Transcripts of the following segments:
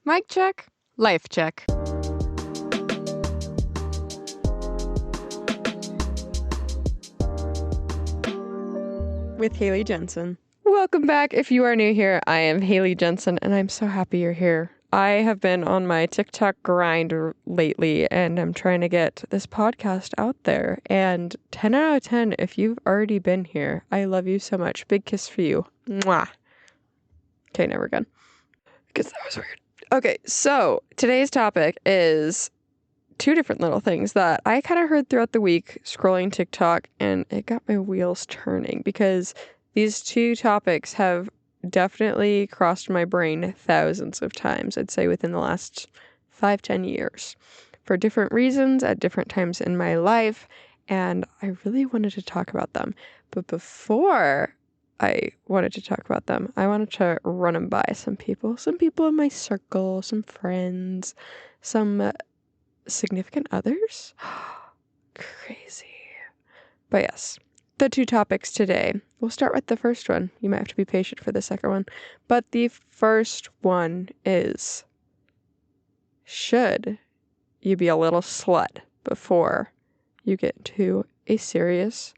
Mic check, life check. With Haley Jensen. Welcome back. If you are new here, I am Haley Jensen, and I'm so happy you're here. I have been on my TikTok grind lately, and I'm trying to get this podcast out there. And 10 out of 10, if you've already been here, I love you so much. Big kiss for you. Mwah. Okay, never again. Because that was weird. Okay, so today's topic is two different little things that I kind of heard throughout the week scrolling TikTok, and it got my wheels turning because these two topics have definitely crossed my brain thousands of times, I'd say within the last 5-10 years, for different reasons at different times in my life, and I really wanted to talk about them. But before I wanted to talk about them, I wanted to run them by some people in my circle, some friends, some significant others. Crazy. But yes, the two topics today. We'll start with the first one. You might have to be patient for the second one. But the first one is, should you be a little slut before you get into a serious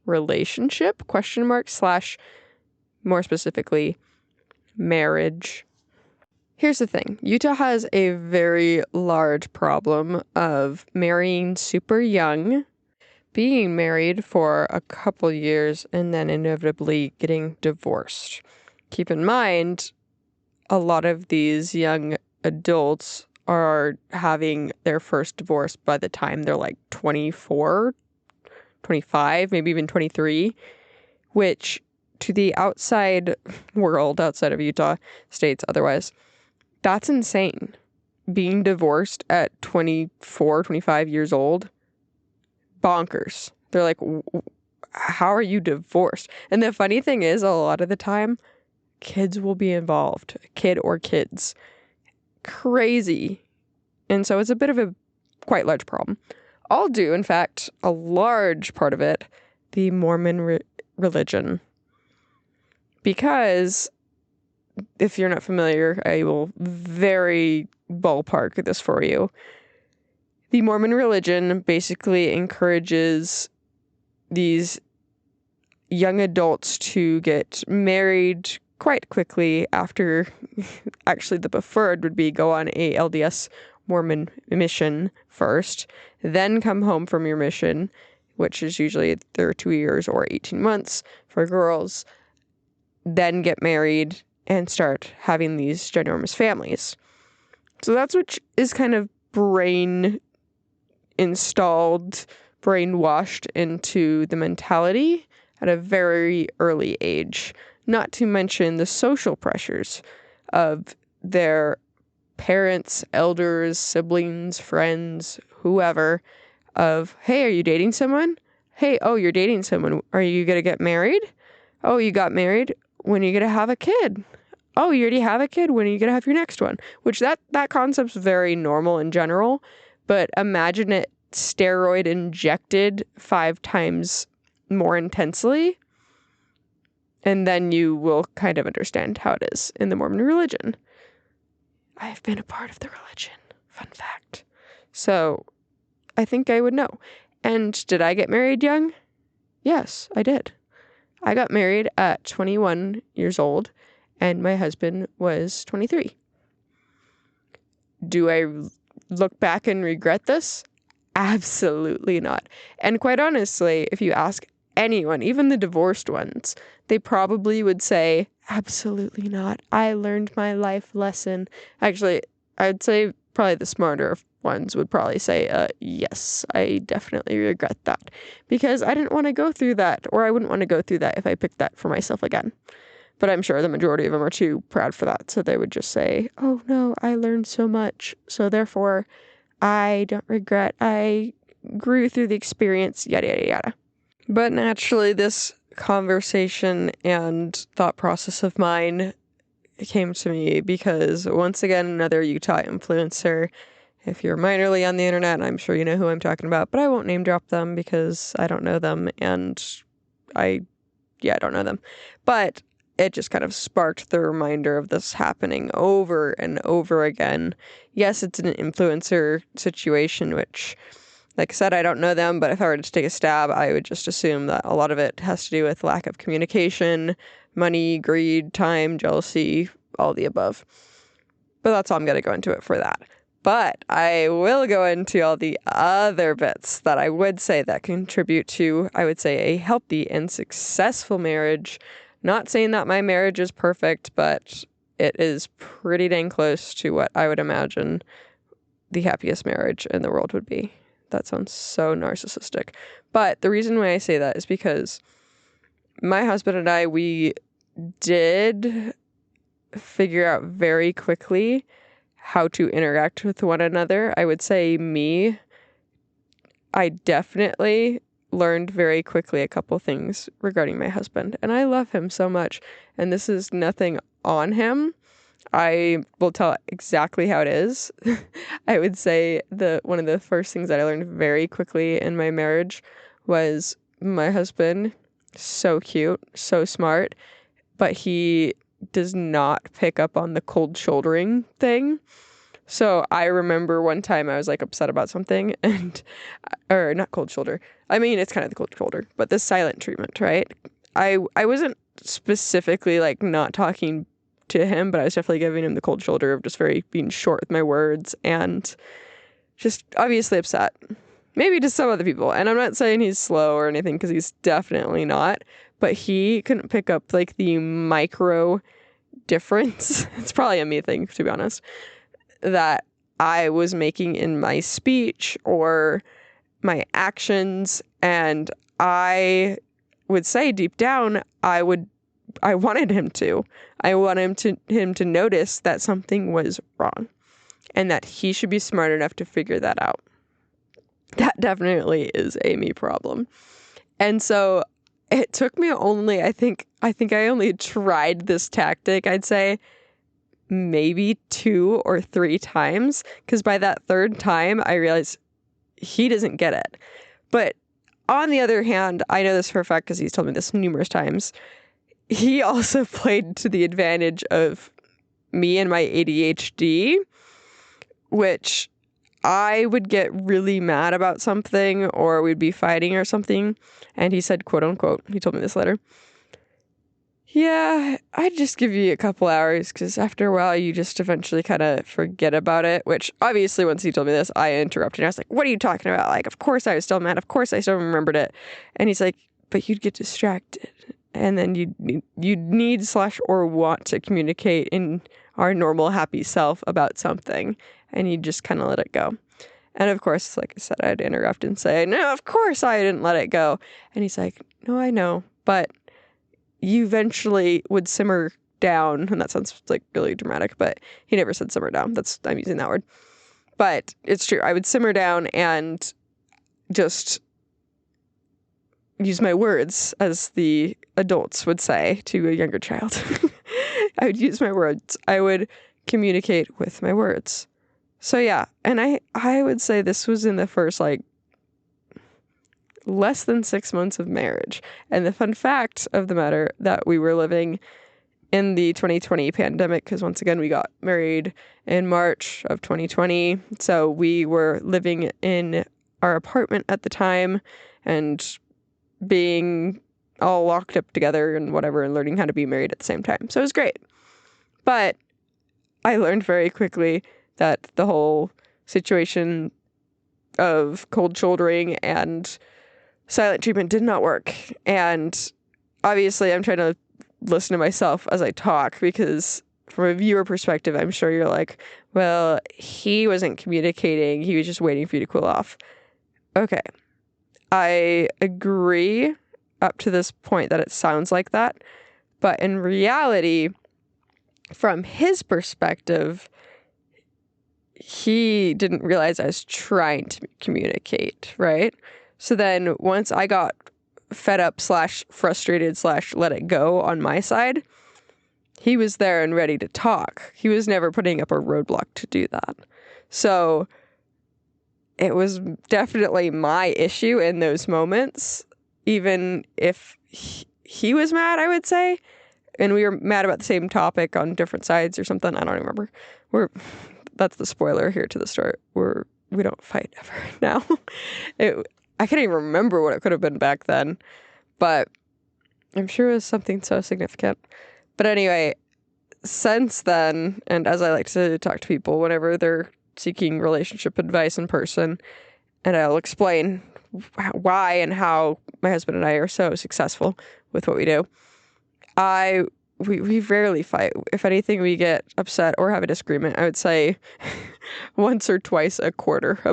relationship? / more specifically, marriage. Here's the thing. Utah has a very large problem of marrying super young, being married for a couple years, and then inevitably getting divorced. Keep in mind, a lot of these young adults are having their first divorce by the time they're like 24, 25, maybe even 23, which to the outside world, outside of Utah, states otherwise, that's insane. Being divorced at 24, 25 years old, bonkers. They're like, how are you divorced? And the funny thing is, a lot of the time, kids will be involved, kid or kids. Crazy. And so it's a bit of a quite large problem. I'll do, in fact, a large part of it, the Mormon religion. Because if you're not familiar, I will very ballpark this for you. The Mormon religion basically encourages these young adults to get married quite quickly after, actually the preferred would be go on a LDS Mormon mission first, then come home from your mission, which is usually 2 years or 18 months for girls, then get married and start having these ginormous families. So that's what is kind of brainwashed into the mentality at a very early age. Not to mention the social pressures of their parents, elders, siblings, friends, whoever, of, hey, are you dating someone? Hey, oh, you're dating someone. Are you going to get married? Oh, you got married? When are you going to have a kid? Oh, you already have a kid? When are you going to have your next one? Which that concept's very normal in general, but imagine it steroid injected 5 times more intensely, and then you will kind of understand how it is in the Mormon religion. I've been a part of the religion. Fun fact. So I think I would know. And did I get married young? Yes, I did. I got married at 21 years old, and my husband was 23. Do I look back and regret this? Absolutely not. And quite honestly, if you ask anyone, even the divorced ones, they probably would say, absolutely not. I learned my life lesson. Actually, I'd say probably the smarter ones would probably say, yes, I definitely regret that. Because I didn't want to go through that, or I wouldn't want to go through that if I picked that for myself again. But I'm sure the majority of them are too proud for that. So they would just say, oh no, I learned so much. So therefore, I don't regret. I grew through the experience, yada, yada, yada. But naturally, this conversation and thought process of mine came to me because, once again, another Utah influencer. If you're minorly on the internet, I'm sure you know who I'm talking about, but I won't name drop them because I don't know them, and I don't know them. But it just kind of sparked the reminder of this happening over and over again. Yes, it's an influencer situation, which, like I said, I don't know them, but if I were to take a stab, I would just assume that a lot of it has to do with lack of communication, money, greed, time, jealousy, all the above. But that's all I'm going to go into it for that. But I will go into all the other bits that I would say that contribute to, I would say, a healthy and successful marriage. Not saying that my marriage is perfect, but it is pretty dang close to what I would imagine the happiest marriage in the world would be. That sounds so narcissistic. But the reason why I say that is because my husband and I, we did figure out very quickly how to interact with one another. I would say I definitely learned very quickly a couple things regarding my husband, and I love him so much, and this is nothing on him. I will tell exactly how it is. I would say one of the first things that I learned very quickly in my marriage was my husband, so cute, so smart, but he does not pick up on the cold shouldering thing. So I remember one time I was like upset about something or not cold shoulder. I mean, it's kind of the cold shoulder, but the silent treatment, right? I wasn't specifically like not talking to him, but I was definitely giving him the cold shoulder of just being short with my words and just obviously upset. Maybe to some other people. And I'm not saying he's slow or anything, because he's definitely not, but he couldn't pick up like the micro difference. It's probably a me thing, to be honest, that I was making in my speech or my actions. And I would say deep down, I wanted him to. I wanted him to notice that something was wrong and that he should be smart enough to figure that out. That definitely is a me problem. And so it took me only, I think I only tried this tactic, I'd say maybe 2 or 3 times, because by that third time I realized he doesn't get it. But on the other hand, I know this for a fact because he's told me this numerous times, he also played to the advantage of me and my ADHD, which I would get really mad about something or we'd be fighting or something. And he said, quote unquote, he told me this later, yeah, I'd just give you a couple hours because after a while you just eventually kind of forget about it, which obviously once he told me this, I interrupted. I was like, what are you talking about? Like, of course I was still mad. Of course I still remembered it. And he's like, but you'd get distracted. And then you'd need / or want to communicate in our normal happy self about something. And you just kind of let it go. And of course, like I said, I'd interrupt and say, no, of course I didn't let it go. And he's like, no, I know, but you eventually would simmer down. And that sounds like really dramatic, but he never said simmer down. I'm using that word. But it's true. I would simmer down and just use my words, as the adults would say to a younger child. I would use my words. I would communicate with my words. So yeah, and I would say this was in the first like less than 6 months of marriage. And the fun fact of the matter that we were living in the 2020 pandemic, because once again we got married in March of 2020. So we were living in our apartment at the time and being all locked up together and whatever and learning how to be married at the same time. So it was great. But I learned very quickly that the whole situation of cold shouldering and silent treatment did not work. And obviously I'm trying to listen to myself as I talk, because from a viewer perspective, I'm sure you're like, well, he wasn't communicating. He was just waiting for you to cool off. Okay. I agree up to this point that it sounds like that. But in reality, from his perspective, he didn't realize I was trying to communicate, right? So then once I got fed up / frustrated / let it go on my side, he was there and ready to talk. He was never putting up a roadblock to do that. So it was definitely my issue in those moments. Even if he was mad, I would say, and we were mad about the same topic on different sides or something. I don't remember. That's the spoiler here to the story. We don't fight ever now. I can't even remember what it could have been back then, but I'm sure it was something so significant. But anyway, since then, and as I like to talk to people whenever they're seeking relationship advice in person, and I'll explain why and how my husband and I are so successful with what we do. We rarely fight. If anything, we get upset or have a disagreement. I would say once or twice a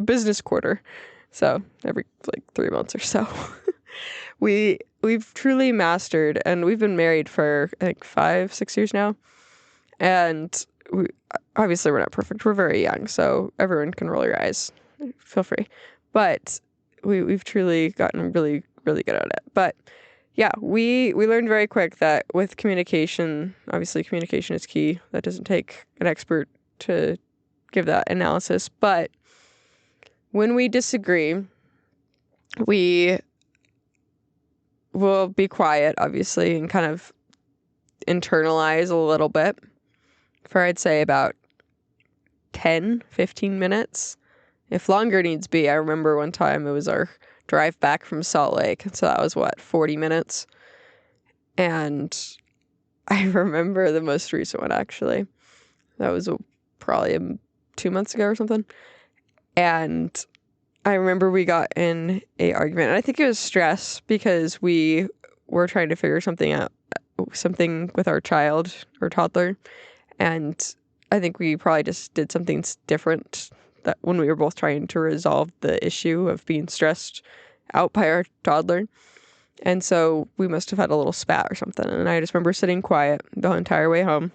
business quarter. So every 3 months or so. We've truly mastered, and we've been married for I think 5-6 years now. And obviously we're not perfect. We're very young, so everyone can roll your eyes. Feel free. But we've truly gotten really, really good at it. But yeah, we learned very quick that with communication, obviously communication is key. That doesn't take an expert to give that analysis. But when we disagree, we will be quiet, obviously, and kind of internalize a little bit for, I'd say, about 10-15 minutes. If longer needs be. I remember one time it was our drive back from Salt Lake. So that was 40 minutes. And I remember the most recent one, actually. That was probably 2 months ago or something. And I remember we got in a argument. And I think it was stress because we were trying to figure something out, something with our child or toddler. And I think we probably just did something different that when we were both trying to resolve the issue of being stressed out by our toddler. And so we must have had a little spat or something. And I just remember sitting quiet the entire way home.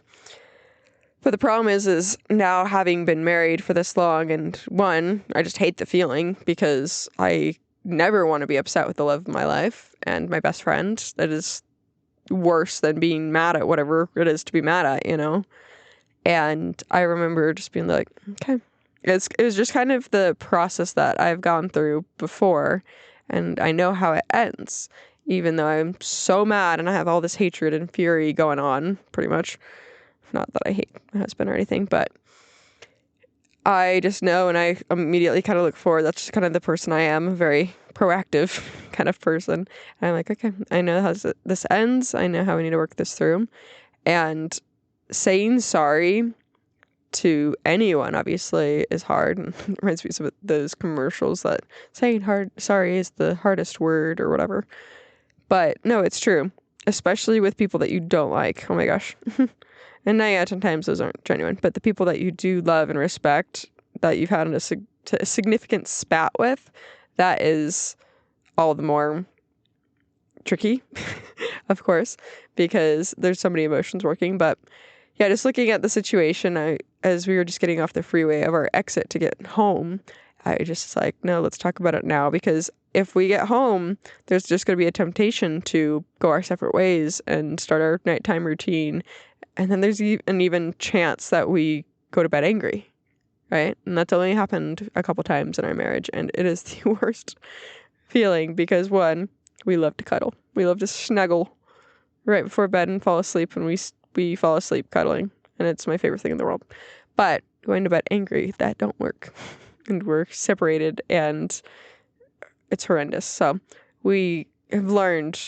But the problem is now having been married for this long, and one, I just hate the feeling because I never want to be upset with the love of my life and my best friend. That is worse than being mad at whatever it is to be mad at, you know? And I remember just being like, okay. It was just kind of the process that I've gone through before, and I know how it ends, even though I'm so mad and I have all this hatred and fury going on, pretty much. Not that I hate my husband or anything, but I just know, and I immediately kind of look forward. That's just kind of the person I am, a very proactive kind of person. And I'm like, okay, I know how this ends. I know how we need to work this through. And saying sorry to anyone obviously is hard, and it reminds me of those commercials that saying sorry is the hardest word or whatever. But no, it's true, especially with people that you don't like. Oh my gosh. And 9 out of 10 times those aren't genuine, but the people that you do love and respect, that you've had a significant spat with, that is all the more tricky, of course, because there's so many emotions working. But yeah, just looking at the situation, as we were just getting off the freeway of our exit to get home, I just like, no, let's talk about it now, because if we get home, there's just going to be a temptation to go our separate ways and start our nighttime routine. And then there's an even chance that we go to bed angry, right? And that's only happened a couple times in our marriage. And it is the worst feeling because, one, we love to cuddle. We love to snuggle right before bed and fall asleep, and we fall asleep cuddling. And it's my favorite thing in the world. But going to bed angry, that don't work. And we're separated, and it's horrendous. So we have learned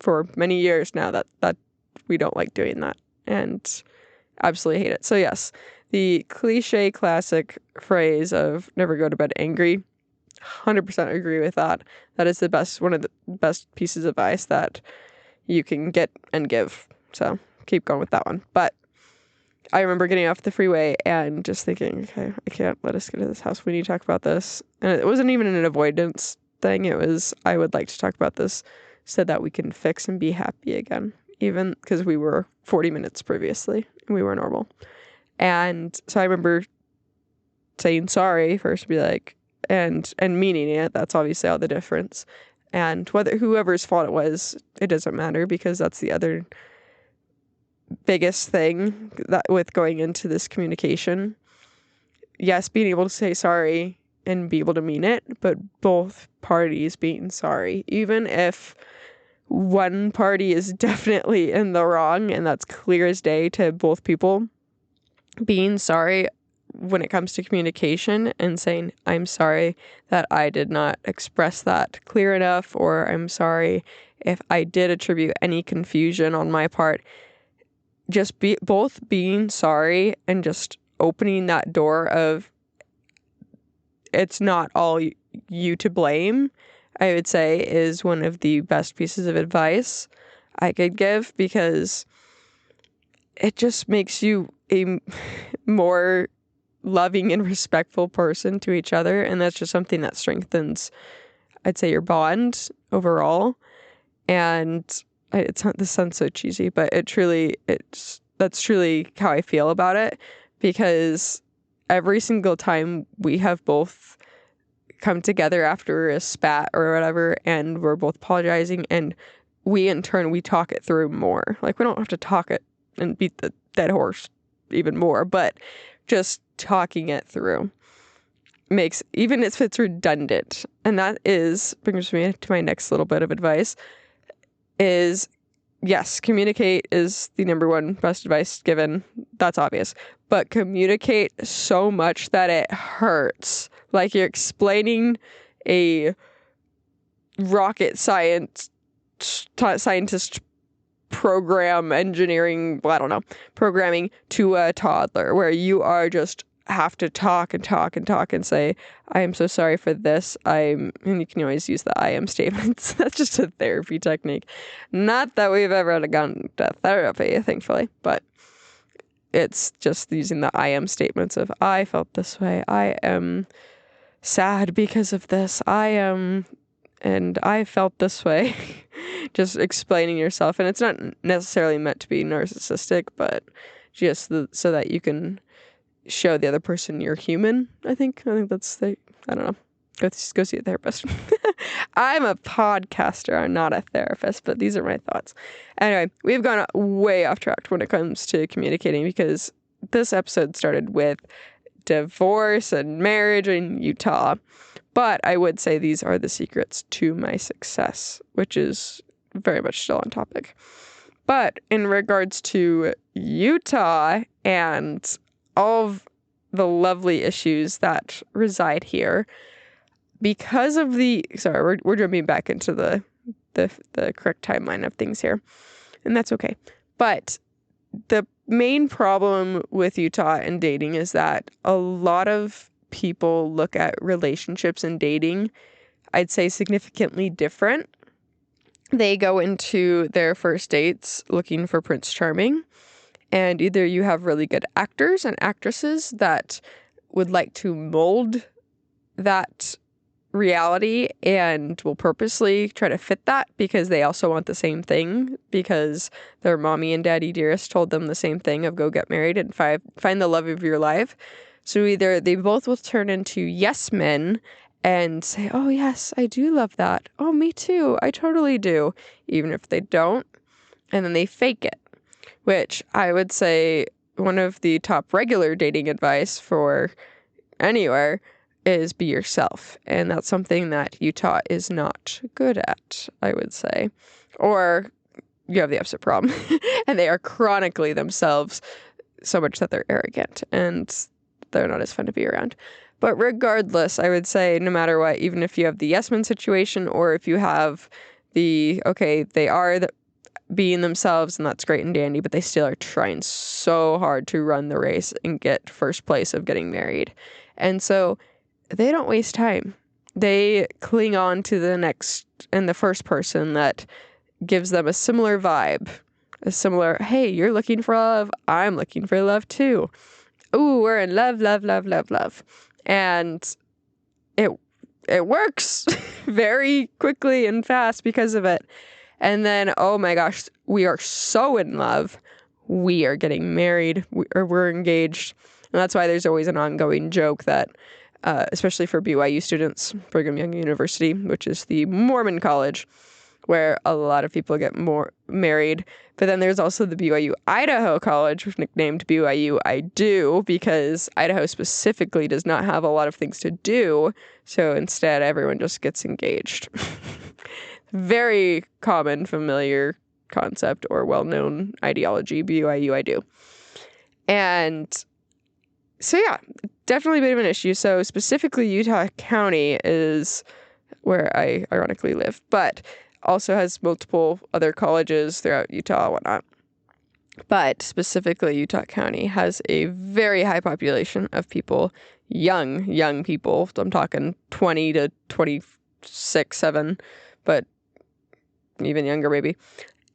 for many years now that we don't like doing that, and absolutely hate it. So yes, the cliche classic phrase of never go to bed angry, 100% agree with that. That is one of the best pieces of advice that you can get and give. So keep going with that one. But I remember getting off the freeway and just thinking, okay, I can't let us get to this house. We need to talk about this. And it wasn't even an avoidance thing. It was, I would like to talk about this so that we can fix and be happy again. Even because we were 40 minutes previously and we were normal. And so I remember saying sorry first, to be like, and meaning it. That's obviously all the difference. And whoever's fault it was, it doesn't matter, because that's the other biggest thing that with going into this communication. Yes, being able to say sorry and be able to mean it, but both parties being sorry, even if one party is definitely in the wrong, and that's clear as day to both people. Being sorry when it comes to communication and saying, I'm sorry that I did not express that clear enough, or I'm sorry if I did attribute any confusion on my part. Just both being sorry and just opening that door of it's not all you to blame, I would say, is one of the best pieces of advice I could give, because it just makes you a more loving and respectful person to each other. And that's just something that strengthens, I'd say, your bond overall. And this sounds so cheesy, but that's truly how I feel about it, because every single time we have both come together after a spat or whatever, and we're both apologizing, and we talk it through more. Like, we don't have to talk it and beat the dead horse even more, but just talking it through makes, even if it's redundant, and that brings me to my next little bit of advice, is yes, communicate is the number one best advice given. That's obvious. But communicate so much that it hurts. Like you're explaining a rocket scientist programming to a toddler, where you are just have to talk and say, I am so sorry for this. And you can always use the I am statements. That's just a therapy technique. Not that we've ever gone to therapy, thankfully, but it's just using the I am statements of, I felt this way. I am sad because of this. And I felt this way. Just explaining yourself. And it's not necessarily meant to be narcissistic, but just so that you can show the other person you're human. I think that's I don't know. Go see a therapist. I'm a podcaster. I'm not a therapist, but these are my thoughts. Anyway, we've gone way off track when it comes to communicating, because this episode started with divorce and marriage in Utah. But I would say these are the secrets to my success, which is very much still on topic. But in regards to Utah and all of the lovely issues that reside here, because of we're jumping back into the correct timeline of things here, and that's okay. But the main problem with Utah and dating is that a lot of people look at relationships and dating, I'd say, significantly different. They go into their first dates looking for Prince Charming, and either you have really good actors and actresses that would like to mold that reality and will purposely try to fit that because they also want the same thing, because their mommy and daddy dearest told them the same thing of go get married and find the love of your life. So either they both will turn into yes men and say, oh yes, I do love that. Oh, me too. I totally do. Even if they don't. And then they fake it, which I would say one of the top regular dating advice for anywhere is be yourself. And that's something that Utah is not good at, I would say. Or you have the opposite problem. And they are chronically themselves so much that they're arrogant and they're not as fun to be around. But regardless, I would say no matter what, even if you have the yes men situation, or if you have they are being themselves and that's great and dandy, but they still are trying so hard to run the race and get first place of getting married. And so they don't waste time. They cling on to the next and the first person that gives them a similar vibe, a similar, hey, you're looking for love, I'm looking for love too. Ooh, we're in love, love, love, love, love. And it works very quickly and fast because of it. And then, oh my gosh, we are so in love. We are getting married, or we're engaged. And that's why there's always an ongoing joke that, especially for BYU students, Brigham Young University, which is the Mormon college, where a lot of people get married. But then there's also the BYU Idaho College, which nicknamed BYU I Do, because Idaho specifically does not have a lot of things to do. So instead, everyone just gets engaged. very common, familiar concept or well-known ideology, BYU, I do. And so, yeah, definitely a bit of an issue. So specifically, Utah County is where I ironically live, but also has multiple other colleges throughout Utah and whatnot. But specifically, Utah County has a very high population of people, young people. I'm talking 20 to 26, 7, but even younger maybe.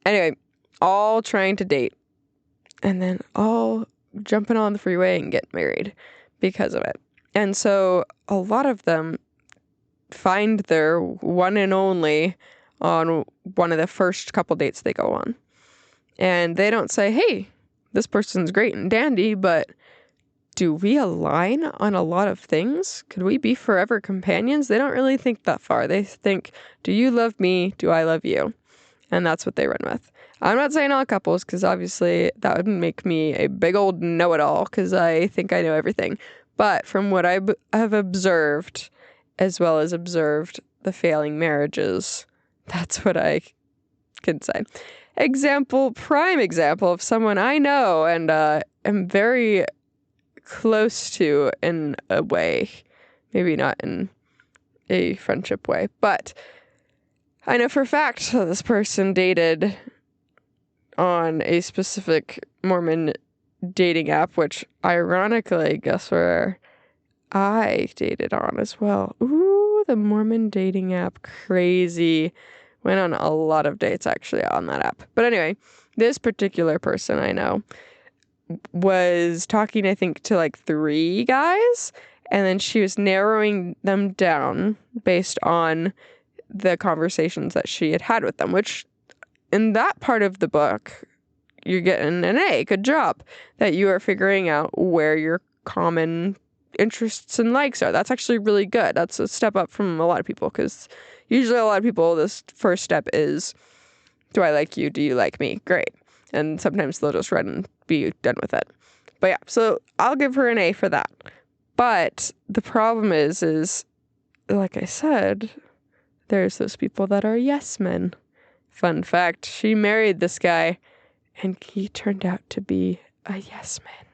Anyway, all trying to date and then all jumping on the freeway and getting married because of it. And so a lot of them find their one and only on one of the first couple dates they go on. And they don't say, hey, this person's great and dandy, but do we align on a lot of things? Could we be forever companions? They don't really think that far. They think, do you love me? Do I love you? And that's what they run with. I'm not saying all couples, because obviously that would make me a big old know-it-all, because I think I know everything. But from what I have observed, as well as observed the failing marriages, that's what I can say. Prime example of someone I know and am very close to in a way. Maybe not in a friendship way, but I know for a fact that this person dated on a specific Mormon dating app, which ironically, guess where I dated on as well. Ooh, the Mormon dating app. Crazy. Went on a lot of dates actually on that app. But anyway, this particular person I know was talking, I think, to like 3 guys, and then she was narrowing them down based on the conversations that she had with them, which in that part of the book, you're getting an A. Good job that you are figuring out where your common interests and likes are. That's actually really good. That's a step up from a lot of people, because usually a lot of people, this first step is, do I like you? Do you like me? Great. And sometimes they'll just run and be done with it. But yeah, so I'll give her an A for that. But the problem is like I said, there's those people that are yes men. Fun fact, she married this guy and he turned out to be a yes man,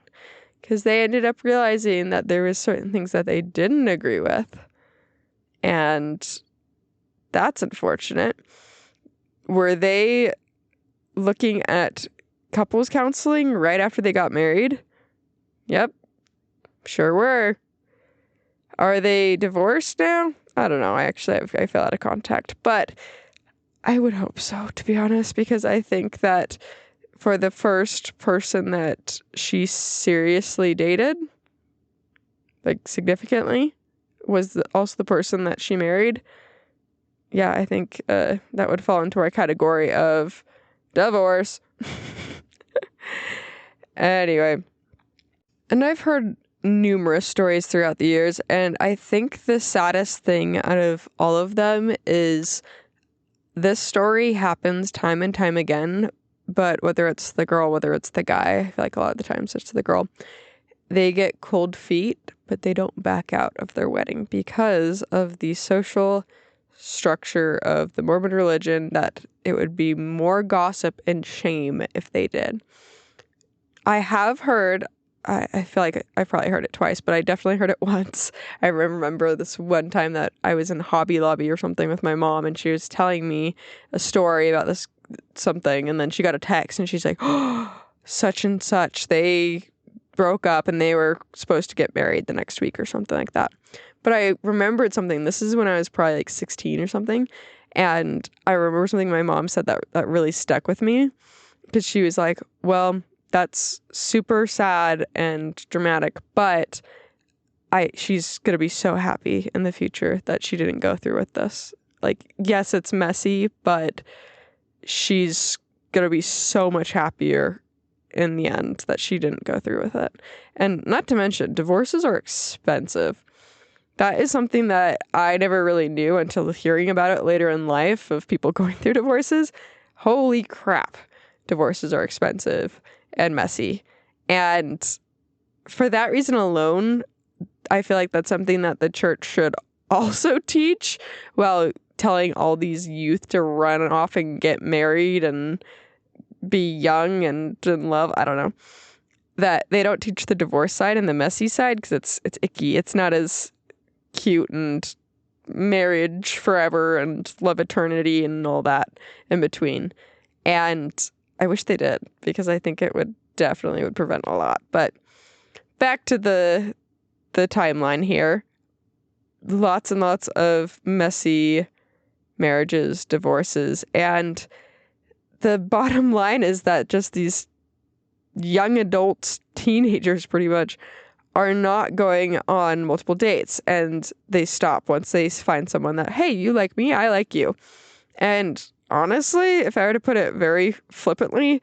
because they ended up realizing that there was certain things that they didn't agree with. And that's unfortunate. Were they looking at couples counseling right after they got married? Yep, sure were. Are they divorced now? I don't know. I fell out of contact, but I would hope so, to be honest, because I think that for the first person that she seriously dated, like significantly, was also the person that she married. Yeah, I think that would fall into our category of divorce. Anyway, and I've heard numerous stories throughout the years, and I think the saddest thing out of all of them is this story happens time and time again, but whether it's the girl, whether it's the guy, I feel like a lot of the times it's the girl, they get cold feet, but they don't back out of their wedding because of the social structure of the Mormon religion, that it would be more gossip and shame if they did. I have heard, I feel like I probably heard it twice, but I definitely heard it once. I remember this one time that I was in Hobby Lobby or something with my mom, and she was telling me a story about this something, and then she got a text and she's like, oh, such and such, they broke up and they were supposed to get married the next week or something like that. But I remembered something. This is when I was probably like 16 or something. And I remember something my mom said that really stuck with me, because she was like, well, that's super sad and dramatic, but she's going to be so happy in the future that she didn't go through with this. Like, yes, it's messy, but she's going to be so much happier in the end that she didn't go through with it. And not to mention, divorces are expensive. That is something that I never really knew until hearing about it later in life, of people going through divorces. Holy crap. Divorces are expensive and messy. And for that reason alone, I feel like that's something that the church should also teach. Well, telling all these youth to run off and get married and be young and in love. I don't know. That they don't teach the divorce side and the messy side because it's icky. It's not as cute and marriage forever and love eternity and all that in between. And I wish they did, because I think it would definitely prevent a lot. But back to the timeline here. Lots and lots of messy marriages, divorces, and the bottom line is that just these young adults, teenagers pretty much, are not going on multiple dates, and they stop once they find someone that, hey, you like me, I like you. And honestly, if I were to put it very flippantly,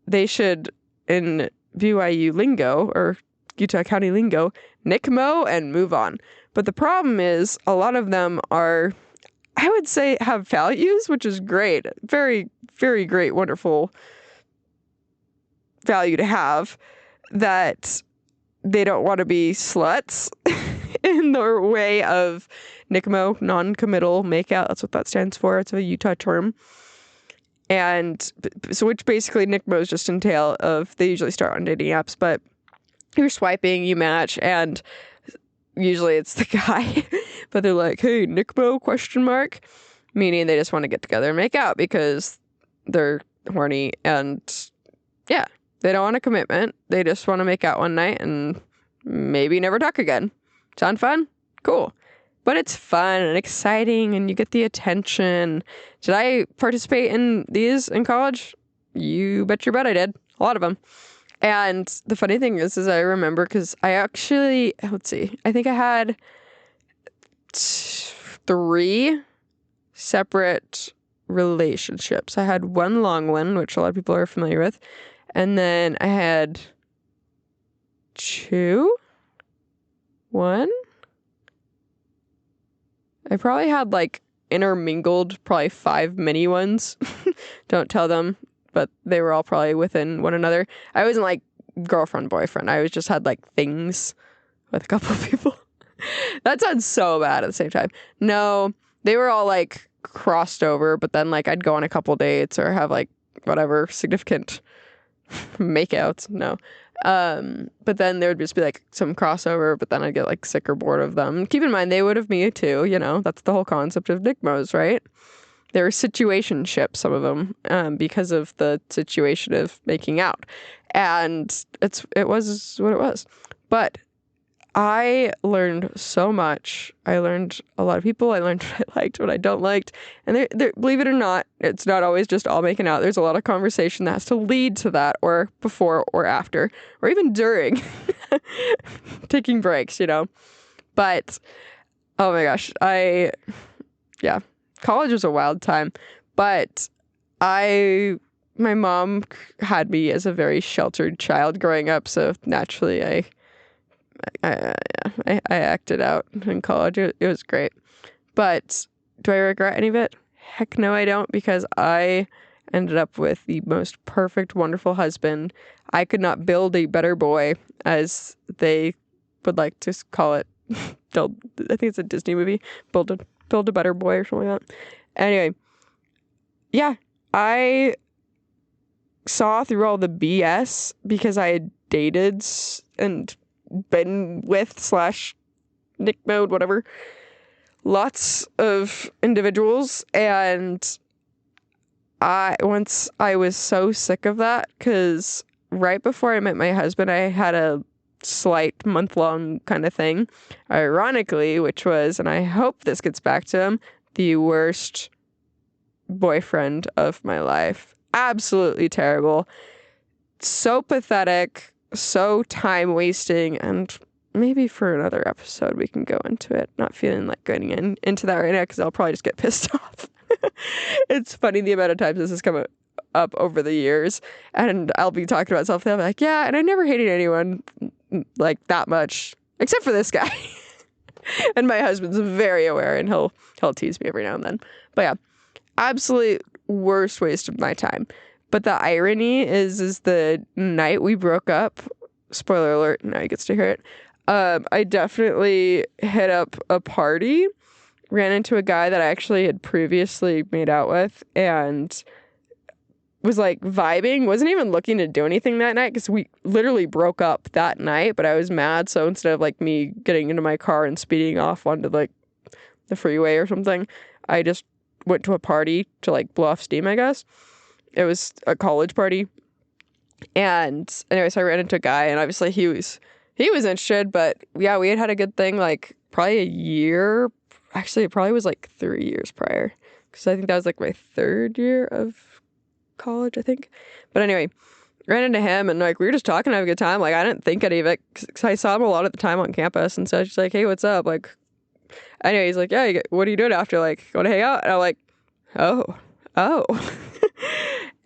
they should, in BYU lingo or Utah County lingo, nickmo and move on. But the problem is a lot of them are, I would say, have values, which is great. Very, very great, wonderful value to have, that they don't want to be sluts in their way of NCMO, non-committal makeout. That's what that stands for. It's a Utah term. And so, which basically NCMOs just entail of, they usually start on dating apps, but you're swiping, you match, and usually it's the guy, but they're like, hey, NCMO, question mark, meaning they just want to get together and make out because they're horny and yeah, they don't want a commitment. They just want to make out one night and maybe never talk again. Sound fun? Cool. But it's fun and exciting and you get the attention. Did I participate in these in college? You bet your butt I did. A lot of them. And the funny thing is I remember because I actually, let's see, I think I had 3 separate relationships. I had one long one, which a lot of people are familiar with. And then I had 1. I probably had like intermingled probably 5 mini ones. Don't tell them, but they were all probably within one another. I wasn't like girlfriend, boyfriend. I was just had like things with a couple of people. That sounds so bad at the same time. No, they were all like crossed over, but then like I'd go on a couple dates or have like whatever significant makeouts. No. But then there would just be like some crossover, but then I'd get like sick or bored of them. Keep in mind, they would have me too, you know, that's the whole concept of NCMOs, right? They're situationships, some of them, because of the situation of making out. And it was what it was. But I learned so much. I learned a lot of people. I learned what I liked, what I don't liked. And there, believe it or not, it's not always just all making out. There's a lot of conversation that has to lead to that, or before or after, or even during taking breaks, you know. But, oh my gosh, college was a wild time. But my mom had me as a very sheltered child growing up. So naturally, I acted out in college. It was great. But do I regret any of it? Heck no, I don't, because I ended up with the most perfect, wonderful husband. I could not build a better boy, as they would like to call it. I think it's a Disney movie. Build a better boy or something like that. Anyway, yeah, I saw through all the BS because I had dated and been with / Nick mode, whatever, lots of individuals, and I was so sick of that, because right before I met my husband, I had a slight month-long kind of thing, ironically, which was, and I hope this gets back to him, the worst boyfriend of my life. Absolutely terrible. So pathetic. So time wasting, and maybe for another episode we can go into it. Not feeling like going into that right now because I'll probably just get pissed off. It's funny the amount of times this has come up over the years, and I'll be talking about something, I'm like, yeah, and I never hated anyone like that much except for this guy. And my husband's very aware, and he'll tease me every now and then. But yeah, absolute worst waste of my time. But the irony is the night we broke up, spoiler alert, now he gets to hear it, I definitely hit up a party ran into a guy that I actually had previously made out with and was like vibing, wasn't even looking to do anything that night because we literally broke up that night, but I was mad. So instead of like me getting into my car and speeding off onto like the freeway or something, I just went to a party to like blow off steam, I guess. It was a college party. And anyway, so I ran into a guy and obviously he was interested, but yeah, we had a good thing like probably a year. Actually, it probably was like 3 years prior because I think that was like my third year of college, I think. But anyway, ran into him and like we were just talking, having a good time. Like I didn't think any of it because I saw him a lot at the time on campus, and so I was just like, hey, what's up? Like, anyway, he's like, yeah, what are you doing after? Like, want to hang out? And I'm like, oh.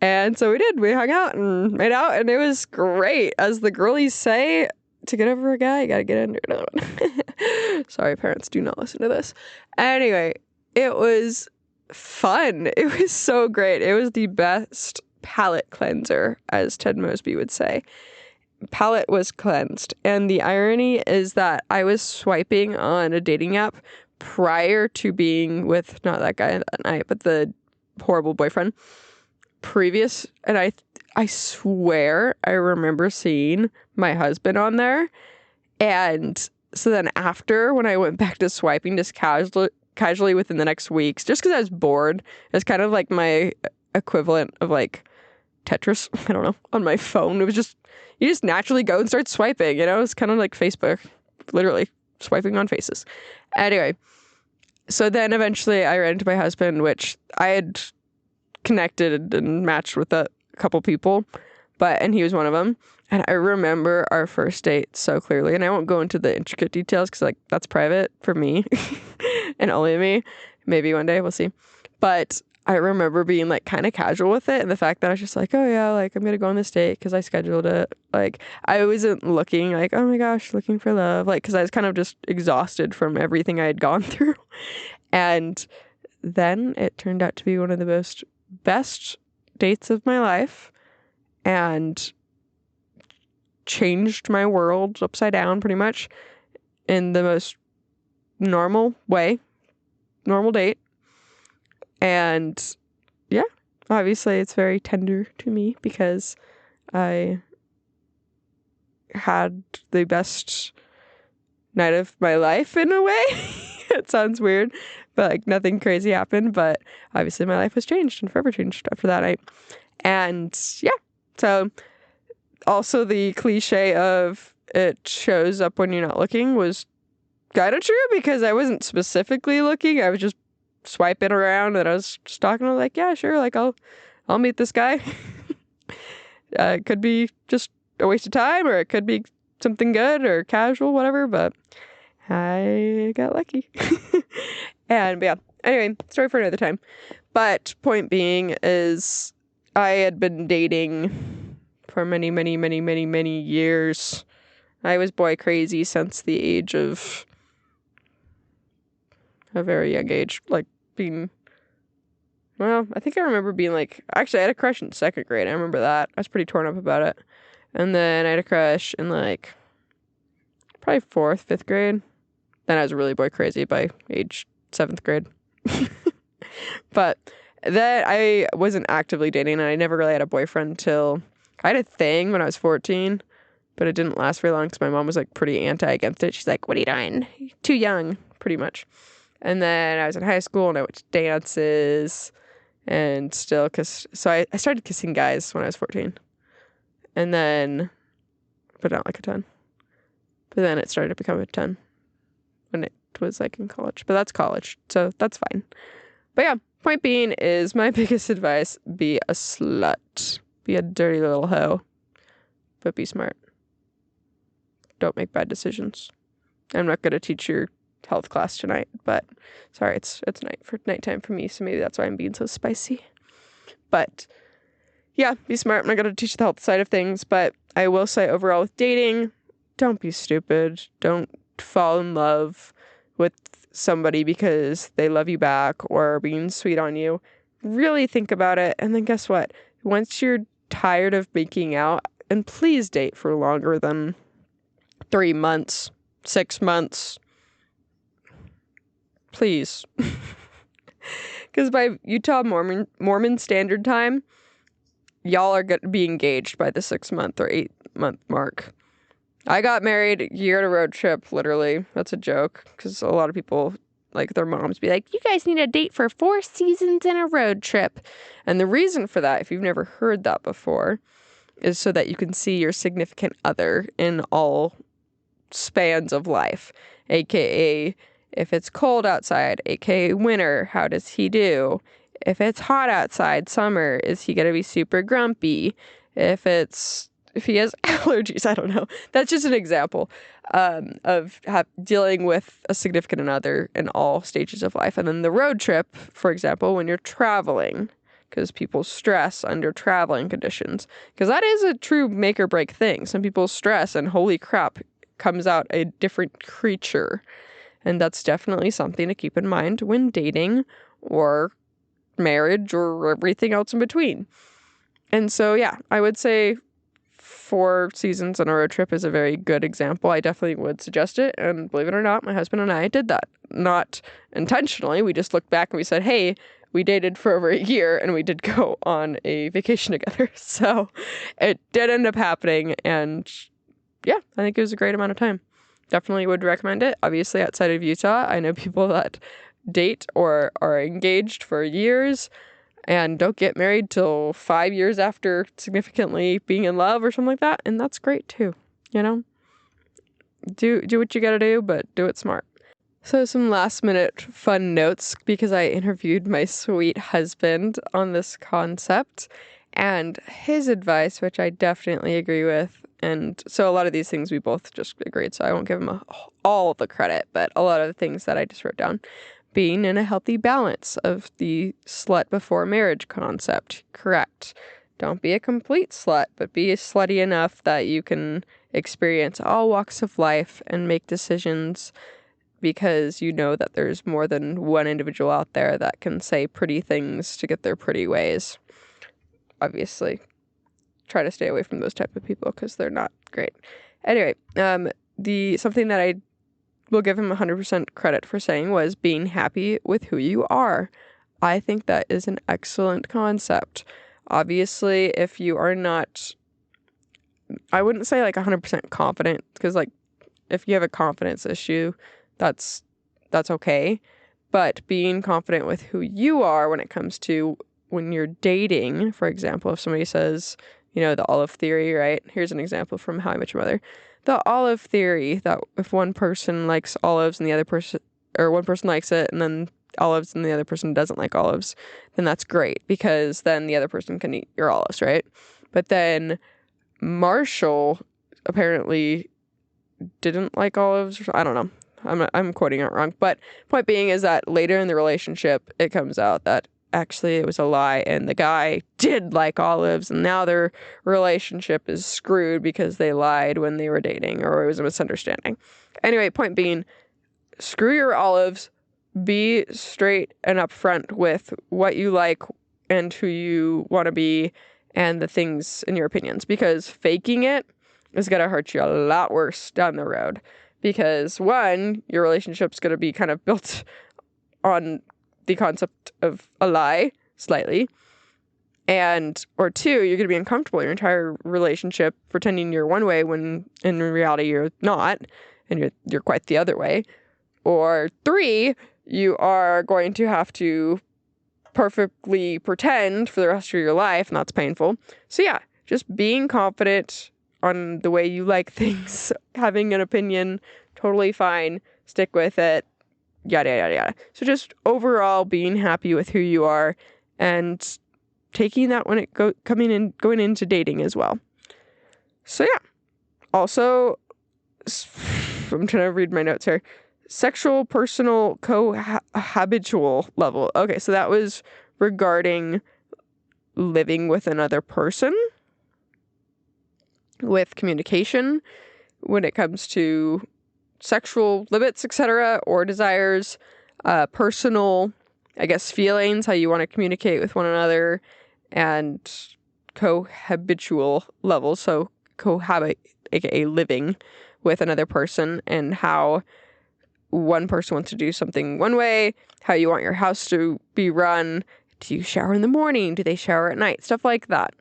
And so we did. We hung out and made out, and it was great. As the girlies say, to get over a guy, you gotta get under another one. Sorry, parents, do not listen to this. Anyway, it was fun. It was so great. It was the best palate cleanser, as Ted Mosby would say. Palate was cleansed. And the irony is that I was swiping on a dating app prior to being with not that guy that night, but the horrible boyfriend previous. And I swear I remember seeing my husband on there. And so then after, when I went back to swiping just casually within the next weeks, just because I was bored, it's kind of like my equivalent of like Tetris, I don't know, on my phone. It was just, you just naturally go and start swiping, you know? It's kind of like Facebook, literally swiping on faces. Anyway, so then eventually I ran into my husband, which I had connected and matched with a couple people, and he was one of them. And I remember our first date so clearly, and I won't go into the intricate details because like that's private for me and only me. Maybe one day, we'll see. But I remember being like kind of casual with it, and the fact that I was just like, oh yeah, like I'm gonna go on this date because I scheduled it. Like I wasn't looking like, oh my gosh, looking for love, like because I was kind of just exhausted from everything I had gone through. And then it turned out to be one of the best dates of my life, and changed my world upside down pretty much in the most normal way, normal date. And yeah, obviously it's very tender to me because I had the best night of my life in a way. It sounds weird, but like nothing crazy happened, but obviously my life was changed and forever changed after that night. And yeah, so also the cliche of it shows up when you're not looking was kind of true because I wasn't specifically looking. I was just swiping around and I was just talking. I was like, yeah, sure. Like I'll meet this guy. It could be just a waste of time, or it could be something good or casual, whatever. But I got lucky. But yeah, anyway, story for another time. But point being is I had been dating for many, many, many, many, many years. I was boy crazy since the age of a very young age. Like being, well, I think I remember being like, actually I had a crush in second grade. I remember that. I was pretty torn up about it. And then I had a crush in like probably 4th, 5th grade. Then I was really boy crazy by age 7th grade. But then I wasn't actively dating, and I never really had a boyfriend till I had a thing when I was 14, but it didn't last very long because my mom was like pretty against it. She's like, what are you doing? You're too young, pretty much. And then I was in high school and I went to dances and still I started kissing guys when I was 14. And then, but not like a ton. But then it started to become a ton when it was like in college. But that's college, so that's fine. But yeah, point being is my biggest advice, be a slut. Be a dirty little hoe. But be smart. Don't make bad decisions. I'm not going to teach your health class tonight, but sorry, it's nighttime for me, so maybe that's why I'm being so spicy. But yeah, be smart. I'm not going to teach the health side of things, but I will say overall with dating, don't be stupid. Don't fall in love with somebody because they love you back or are being sweet on you. Really think about it, and then guess what? Once you're tired of making out, and please date for longer than 3 months, 6 months, please. Because by Utah Mormon Standard Time, y'all are going to be engaged by the 6-month or 8-month mark. I got married a year at a road trip, literally. That's a joke, because a lot of people, like their moms, be like, you guys need a date for 4 seasons in a road trip. And the reason for that, if you've never heard that before, is so that you can see your significant other in all spans of life, aka if it's cold outside, aka winter, how does he do? If it's hot outside, summer, is he gonna be super grumpy? If he has allergies, I don't know. That's just an example of dealing with a significant other in all stages of life. And then the road trip, for example, when you're traveling, because people stress under traveling conditions, because that is a true make or break thing. Some people stress and holy crap, comes out a different creature. And that's definitely something to keep in mind when dating or marriage or everything else in between. And so, yeah, I would say 4 seasons on a road trip is a very good example. I definitely would suggest it. And believe it or not, my husband and I did that. Not intentionally. We just looked back and we said, hey, we dated for over a year and we did go on a vacation together. So it did end up happening. And yeah, I think it was a great amount of time. Definitely would recommend it. Obviously, outside of Utah, I know people that date or are engaged for years and don't get married till 5 years after significantly being in love or something like that. And that's great too, you know? Do what you gotta do, but do it smart. So some last minute fun notes, because I interviewed my sweet husband on this concept and his advice, which I definitely agree with. And so a lot of these things we both just agreed, so I won't give him all the credit, but a lot of the things that I just wrote down. Being in a healthy balance of the slut before marriage concept. Correct. Don't be a complete slut, but be slutty enough that you can experience all walks of life and make decisions because you know that there's more than one individual out there that can say pretty things to get their pretty ways. Obviously, try to stay away from those type of people because they're not great. Anyway, something that I will give him 100% credit for saying was being happy with who you are. I think that is an excellent concept. Obviously, if you are not, I wouldn't say like 100% confident, because like if you have a confidence issue, that's okay. But being confident with who you are when it comes to when you're dating, for example, if somebody says, the olive theory, right? Here's an example from How I Met Your Mother. The olive theory, that if one person likes olives and the other person, or one person likes it and then olives and the other person doesn't like olives, then that's great because then the other person can eat your olives, right? But then Marshall apparently didn't like olives. I don't know. I'm quoting it wrong. But point being is that later in the relationship, it comes out that actually it was a lie and the guy did like olives and now their relationship is screwed because they lied when they were dating or it was a misunderstanding. Anyway, point being, screw your olives, be straight and upfront with what you like and who you want to be and the things in your opinions, because faking it is going to hurt you a lot worse down the road. Because one, your relationship's going to be kind of built on the concept of a lie, slightly. Or two, you're going to be uncomfortable your entire relationship pretending you're one way when in reality you're not, and you're quite the other way. Or three, you are going to have to perfectly pretend for the rest of your life, and that's painful. So yeah, just being confident on the way you like things, having an opinion, totally fine, stick with it, yada, yada, yada. So just overall being happy with who you are and taking that when it going into dating as well. So yeah. Also, I'm trying to read my notes here. Sexual, personal, cohabitual level. Okay, so that was regarding living with another person, with communication when it comes to sexual limits, etc., or desires, personal, I guess, feelings, how you want to communicate with one another, and cohabitual levels, so cohabit, aka living with another person, and how one person wants to do something one way, how you want your house to be run. Do you shower in the morning? Do they shower at night? Stuff like that.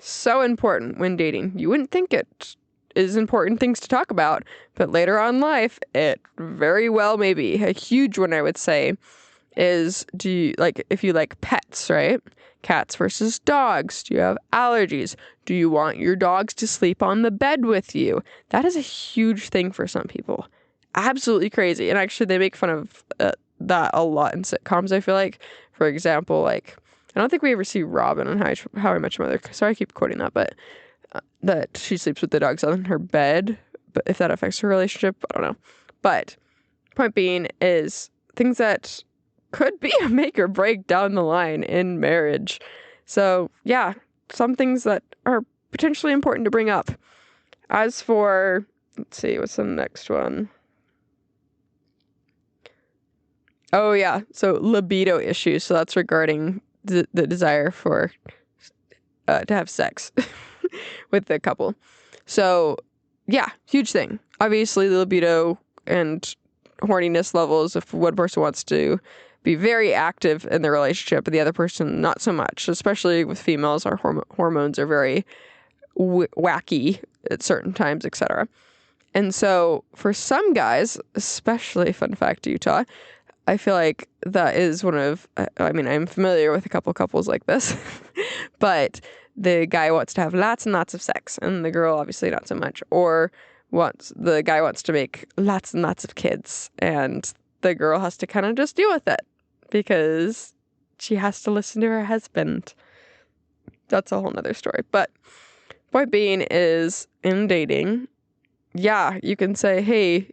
So important when dating. You wouldn't think it is important things to talk about, but later on in life, it very well may be. A huge one, I would say, is if you like pets, right? Cats versus dogs. Do you have allergies? Do you want your dogs to sleep on the bed with you? That is a huge thing for some people. Absolutely crazy. And actually, they make fun of that a lot in sitcoms, I feel like. For example, like, I don't think we ever see Robin on How I Met Your Mother. Sorry, I keep quoting that, but that she sleeps with the dogs on her bed. But if that affects her relationship, I don't know. But point being is things that could be a make or break down the line in marriage. So yeah, some things that are potentially important to bring up. As for, let's see, what's the next one? Oh yeah, so libido issues. So that's regarding the desire for to have sex with the couple. So yeah, huge thing. Obviously, the libido and horniness levels, if one person wants to be very active in their relationship and the other person not so much, especially with females, our hormones are very wacky at certain times, etc. And so for some guys, especially, fun fact, Utah, I feel like that is one of, I mean, I'm familiar with a couple couples like this, but the guy wants to have lots and lots of sex and the girl obviously not so much, or the guy wants to make lots and lots of kids and the girl has to kind of just deal with it because she has to listen to her husband. That's a whole nother story. But point being is, in dating, yeah, you can say, hey,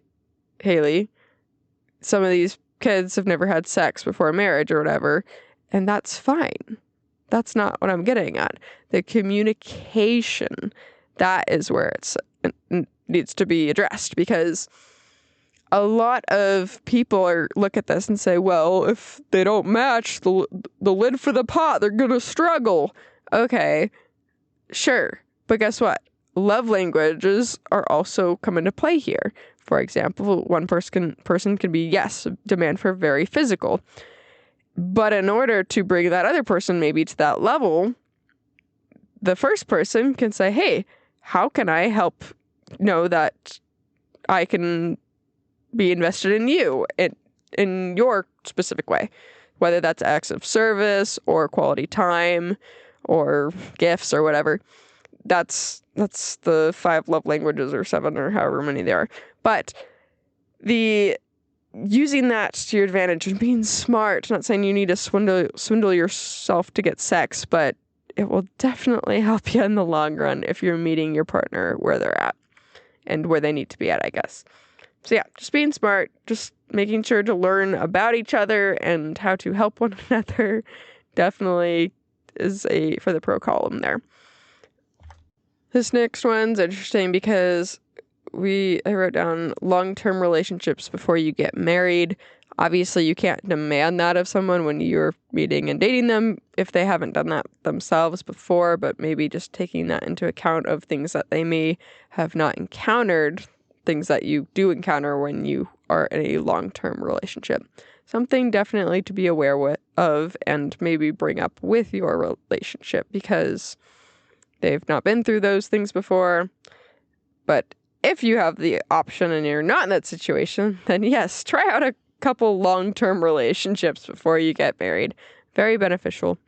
Haley, some of these kids have never had sex before marriage or whatever, and that's fine. That's not what I'm getting at. The communication, that is where it needs to be addressed, because a lot of people look at this and say, well, if they don't match the lid for the pot, they're gonna struggle. Okay, sure, but guess what? Love languages are also come into play here. For example, one person can be, yes, demand for very physical. But in order to bring that other person maybe to that level, the first person can say, hey, how can I help know that I can be invested in you in your specific way? Whether that's acts of service or quality time or gifts or whatever. That's the 5 love languages or 7 or however many there are. But using that to your advantage and being smart, not saying you need to swindle yourself to get sex, but it will definitely help you in the long run if you're meeting your partner where they're at and where they need to be at, I guess. So yeah, just being smart, just making sure to learn about each other and how to help one another definitely is for the pro column there. This next one's interesting because I wrote down long-term relationships before you get married. Obviously, you can't demand that of someone when you're meeting and dating them if they haven't done that themselves before, but maybe just taking that into account of things that they may have not encountered, things that you do encounter when you are in a long-term relationship. Something definitely to be aware of and maybe bring up with your relationship because they've not been through those things before. But if you have the option and you're not in that situation, then yes, try out a couple long-term relationships before you get married. Very beneficial.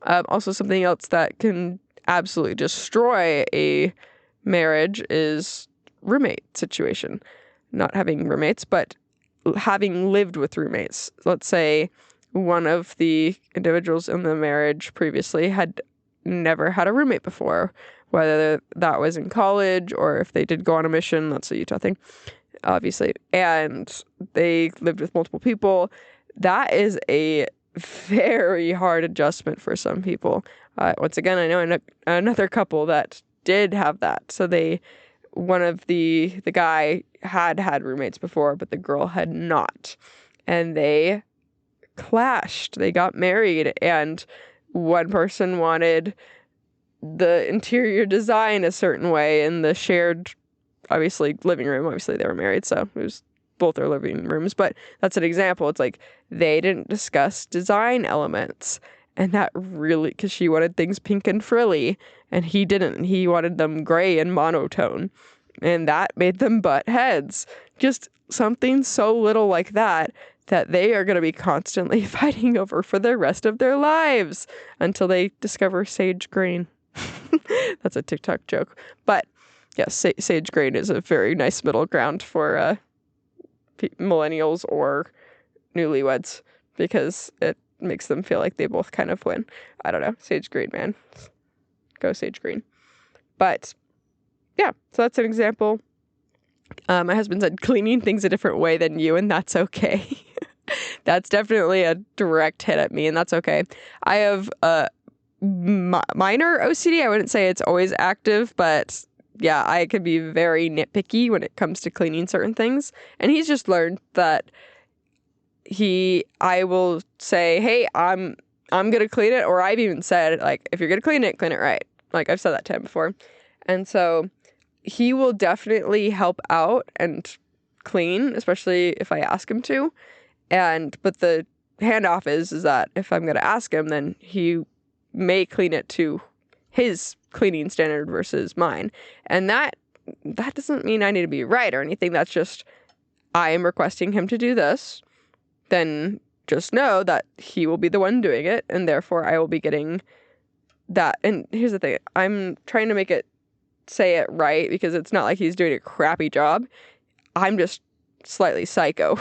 Also, something else that can absolutely destroy a marriage is roommate situation. Not having roommates, but having lived with roommates. Let's say one of the individuals in the marriage previously had never had a roommate before, whether that was in college or if they did go on a mission. That's a Utah thing, obviously, and they lived with multiple people. That is a very hard adjustment for some people. Once again, I know another couple that did have that. So the guy had roommates before, but the girl had not, and they clashed. They got married, and one person wanted the interior design a certain way in the shared, obviously, living room. Obviously, they were married, so it was both their living rooms, but that's an example. It's like they didn't discuss design elements. And that really, because she wanted things pink and frilly, and he didn't. He wanted them gray and monotone. And that made them butt heads. Just something so little like that they are going to be constantly fighting over for the rest of their lives until they discover sage green. That's a TikTok joke. But yes, sage green is a very nice middle ground for millennials or newlyweds, because it makes them feel like they both kind of win. I don't know. Sage green, man. Go sage green. But yeah, so that's an example. My husband said cleaning things a different way than you, and that's okay. That's definitely a direct hit at me, and that's okay. I have minor OCD. I wouldn't say it's always active, but yeah, I can be very nitpicky when it comes to cleaning certain things. And he's just learned that I will say, hey, I'm gonna clean it, or I've even said, like, if you're gonna clean it right. Like, I've said that to him before. And so he will definitely help out and clean, especially if I ask him to. But the handoff is that if I'm gonna ask him, then he may clean it to his cleaning standard versus mine. And that doesn't mean I need to be right or anything. That's just, I am requesting him to do this. Then just know that he will be the one doing it, and therefore I will be getting that. And here's the thing. I'm trying to say it right, because it's not like he's doing a crappy job. I'm just slightly psycho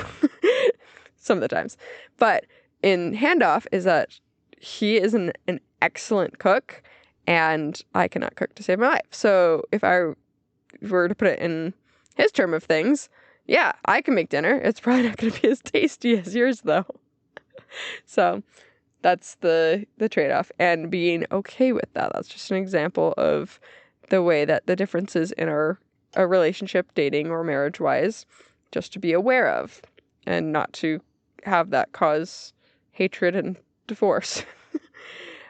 some of the times. But in handoff is that he is an excellent cook, and I cannot cook to save my life. So if I were to put it in his term of things, yeah, I can make dinner. It's probably not going to be as tasty as yours, though. So that's the trade-off, and being okay with that. That's just an example of the way that the differences in our relationship, dating or marriage-wise, just to be aware of, and not to have that cause hatred and divorce.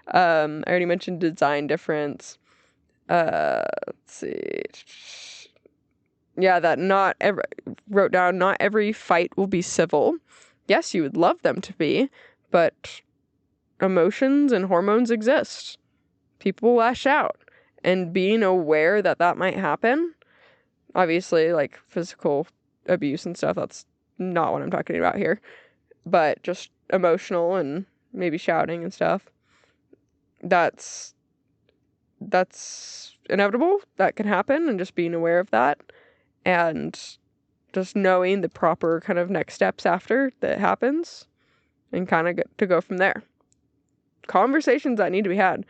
I already mentioned design difference. Let's see. Yeah, wrote down, not every fight will be civil. Yes, you would love them to be, but emotions and hormones exist. People lash out, and being aware that might happen, obviously, like physical abuse and stuff, that's not what I'm talking about here, but just emotional and maybe shouting and stuff, that's inevitable. That can happen, and just being aware of that, and just knowing the proper kind of next steps after that happens, and kind of to go from there. Conversations that need to be had.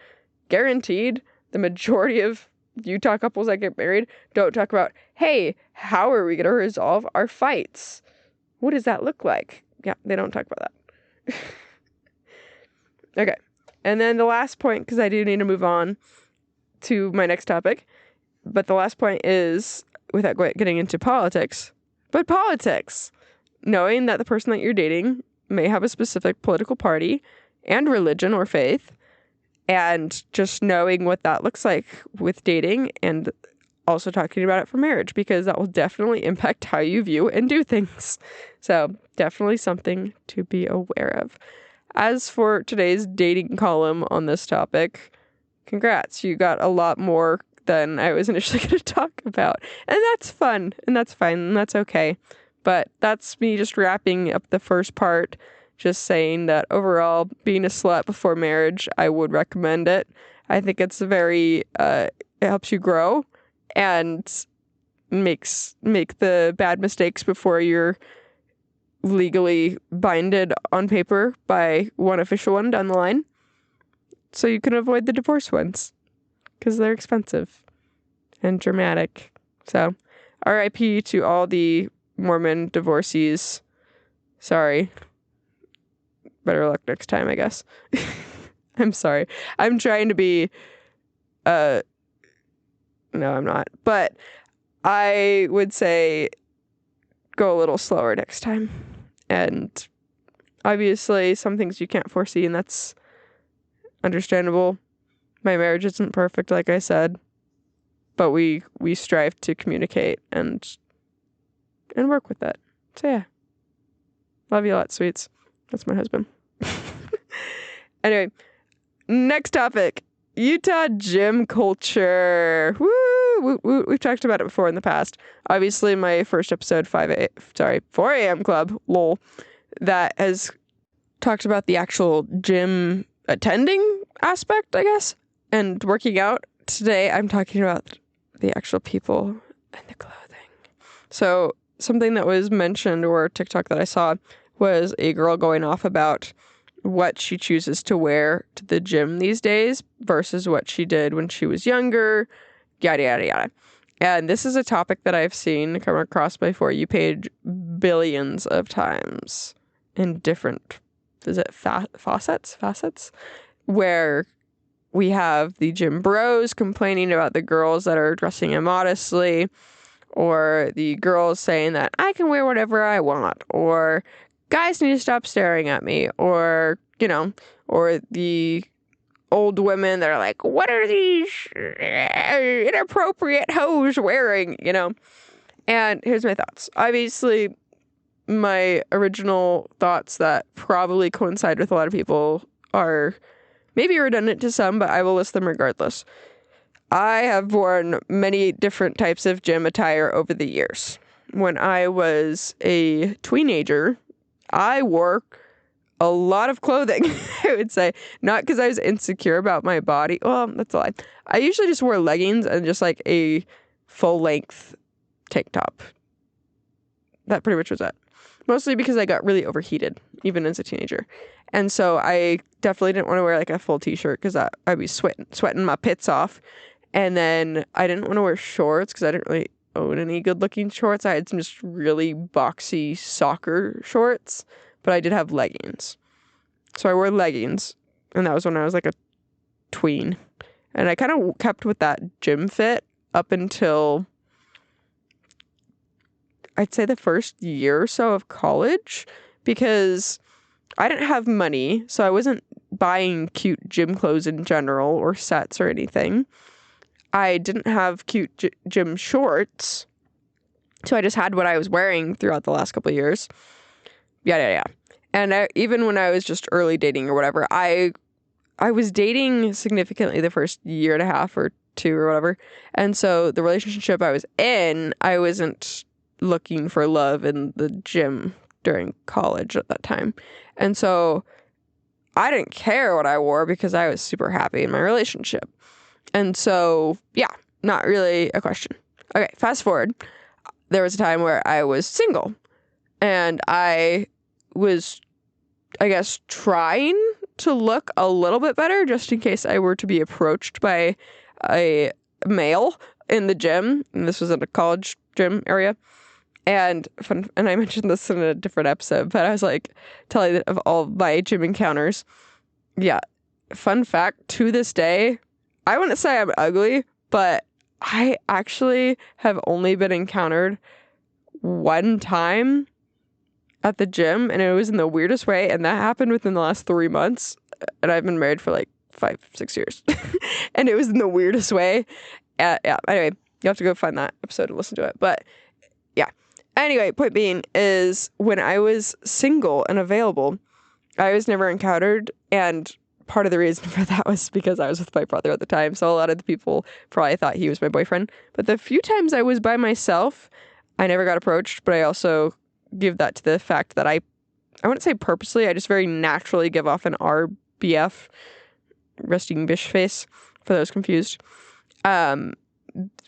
Guaranteed, the majority of Utah couples that get married don't talk about, hey, how are we going to resolve our fights? What does that look like? Yeah, they don't talk about that. Okay. And then the last point, because I do need to move on to my next topic, but the last point is, without getting into politics, but politics. Knowing that the person that you're dating may have a specific political party and religion or faith, and just knowing what that looks like with dating, and also talking about it for marriage, because that will definitely impact how you view and do things. So definitely something to be aware of. As for today's dating column on this topic, congrats. You got a lot more than I was initially going to talk about. And that's fun, and that's fine, and that's okay. But that's me just wrapping up the first part, just saying that overall, being a slut before marriage, I would recommend it. I think it's it helps you grow and make the bad mistakes before you're legally binded on paper by one official one down the line, so you can avoid the divorce ones, because they're expensive and dramatic. So RIP to all the Mormon divorcees. Sorry. Better luck next time, I guess. I'm sorry. I'm trying to be no, I'm not. But I would say go a little slower next time. And obviously some things you can't foresee, and that's understandable. My marriage isn't perfect, like I said, but we strive to communicate and work with it. So yeah. Love you a lot, sweets. That's my husband. Anyway, next topic. Utah gym culture. Woo! We've talked about it before in the past. Obviously, my first episode, 4 a.m. club, lol, that has talked about the actual gym attending aspect, I guess, and working out. Today, I'm talking about the actual people and the clothing. So something that was mentioned, or TikTok that I saw, was a girl going off about what she chooses to wear to the gym these days versus what she did when she was younger, yada, yada, yada. And this is a topic that I've seen come across my For You page billions of times in different, facets? Where we have the gym bros complaining about the girls that are dressing immodestly, or the girls saying that I can wear whatever I want, or guys need to stop staring at me, or, or the old women that are like, what are these inappropriate hoes wearing, And here's my thoughts. Obviously, my original thoughts that probably coincide with a lot of people are maybe redundant to some, but I will list them regardless. I have worn many different types of gym attire over the years. When I was a teenager, I wore a lot of clothing, I would say. Not because I was insecure about my body. Well, that's a lie. I usually just wore leggings and just like a full-length tank top. That pretty much was it. Mostly because I got really overheated, even as a teenager. And so I definitely didn't want to wear like a full t-shirt because I'd be sweating my pits off. And then I didn't want to wear shorts because I didn't really own any good-looking shorts. I had some just really boxy soccer shorts, but I did have leggings. So I wore leggings, and that was when I was like a tween. And I kind of kept with that gym fit up until, I'd say, the first year or so of college, because I didn't have money, so I wasn't buying cute gym clothes in general or sets or anything. I didn't have cute gym shorts, so I just had what I was wearing throughout the last couple of years. Yeah. And even when I was just early dating or whatever, I was dating significantly the first year and a half or two or whatever. And so the relationship I was in, I wasn't looking for love in the gym during college at that time. And so I didn't care what I wore because I was super happy in my relationship. And so, yeah, not really a question. Okay, fast forward. There was a time where I was single, and I was, I guess, trying to look a little bit better just in case I were to be approached by a male in the gym. And this was in a college gym area. And I mentioned this in a different episode, but I was like telling of all my gym encounters. Yeah, fun fact, to this day, I wouldn't say I'm ugly, but I actually have only been encountered one time at the gym, and it was in the weirdest way, and that happened within the last 3 months, and I've been married for like 5-6 years, and it was in the weirdest way. Yeah, anyway, you have to go find that episode and listen to it, but yeah. Anyway, point being is when I was single and available, I was never encountered, and part of the reason for that was because I was with my brother at the time, so a lot of the people probably thought he was my boyfriend. But the few times I was by myself, I never got approached, but I also give that to the fact that I wouldn't say purposely, I just very naturally give off an RBF, resting bitch face, for those confused,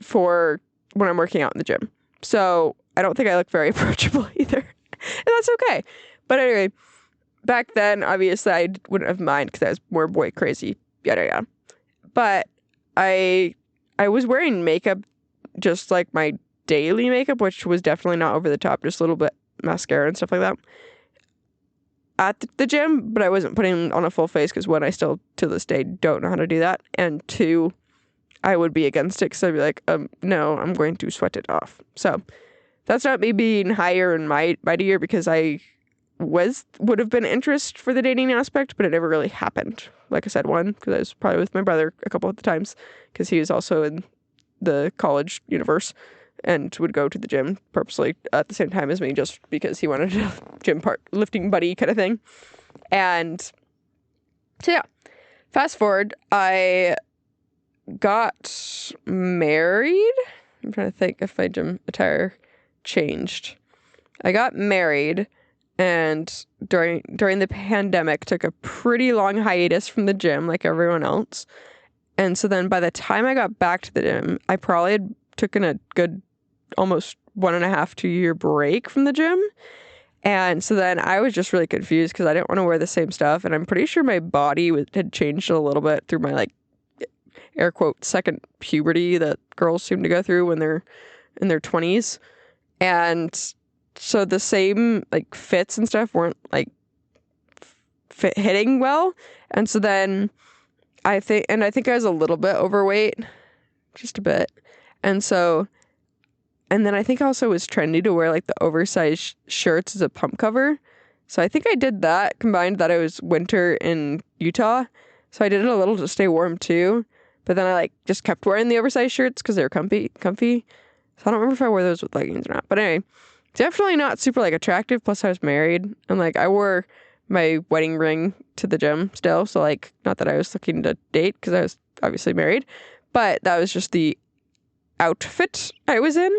for when I'm working out in the gym. So I don't think I look very approachable either, and that's okay. But anyway, back then, obviously, I wouldn't have minded because I was more boy crazy, yada. But I was wearing makeup, just like my daily makeup, which was definitely not over the top, just a little bit mascara and stuff like that, at the gym. But I wasn't putting on a full face because, one, I still, to this day, don't know how to do that. And two, I would be against it because I'd be like, no, I'm going to sweat it off. So that's not me being higher and mightier, because I would have been interest for the dating aspect, but it never really happened. Like I said, one, because I was probably with my brother a couple of the times, because he was also in the college universe, and would go to the gym purposely at the same time as me just because he wanted a lifting buddy kind of thing. And so yeah, fast forward, I got married. I'm trying to think if my gym attire changed. I got married, and during the pandemic took a pretty long hiatus from the gym like everyone else. And so then by the time I got back to the gym, I probably had taken a good almost 1.5 2 year break from the gym. And so then I was just really confused because I didn't want to wear the same stuff. And I'm pretty sure my body had changed a little bit through my, like, air quote, second puberty that girls seem to go through when they're in their 20s. And so the same, like, fits and stuff weren't, like, hitting well. And so then I think I was a little bit overweight, just a bit. And then I think also it was trendy to wear, like, the oversized shirts as a pump cover. So I think I did that, combined that it was winter in Utah. So I did it a little to stay warm too. But then I, like, just kept wearing the oversized shirts because they were comfy. So I don't remember if I wore those with leggings or not. But anyway, definitely not super, like, attractive. Plus I was married. And, like, I wore my wedding ring to the gym still. So, like, not that I was looking to date because I was obviously married. But that was just the outfit I was in.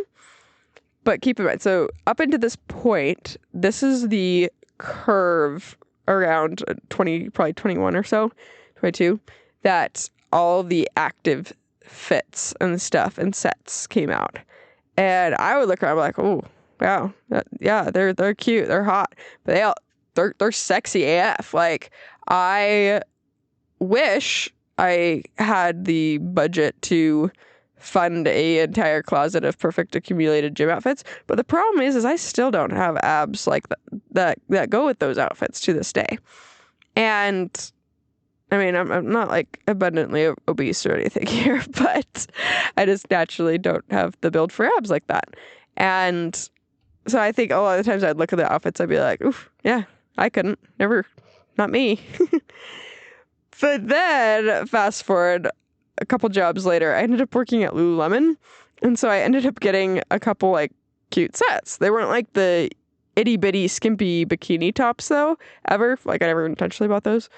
But keep in mind, so up until this point, this is the curve around 20, probably 21 or so, 22, that all the active fits and stuff and sets came out. And I would look around like, oh, wow, yeah, they're cute, they're hot, but they're sexy AF. Like, I wish I had the budget to fund a entire closet of perfect accumulated gym outfits, but the problem is I still don't have abs like that go with those outfits to this day. And I mean, I'm not, like, abundantly obese or anything here, but I just naturally don't have the build for abs like that. And so I think a lot of the times I'd look at the outfits, I'd be like, oof, yeah, I couldn't, never, not me. But then fast forward a couple jobs later, I ended up working at Lululemon. And so I ended up getting a couple, like, cute sets. They weren't like the itty bitty skimpy bikini tops though, ever. Like, I never intentionally bought those.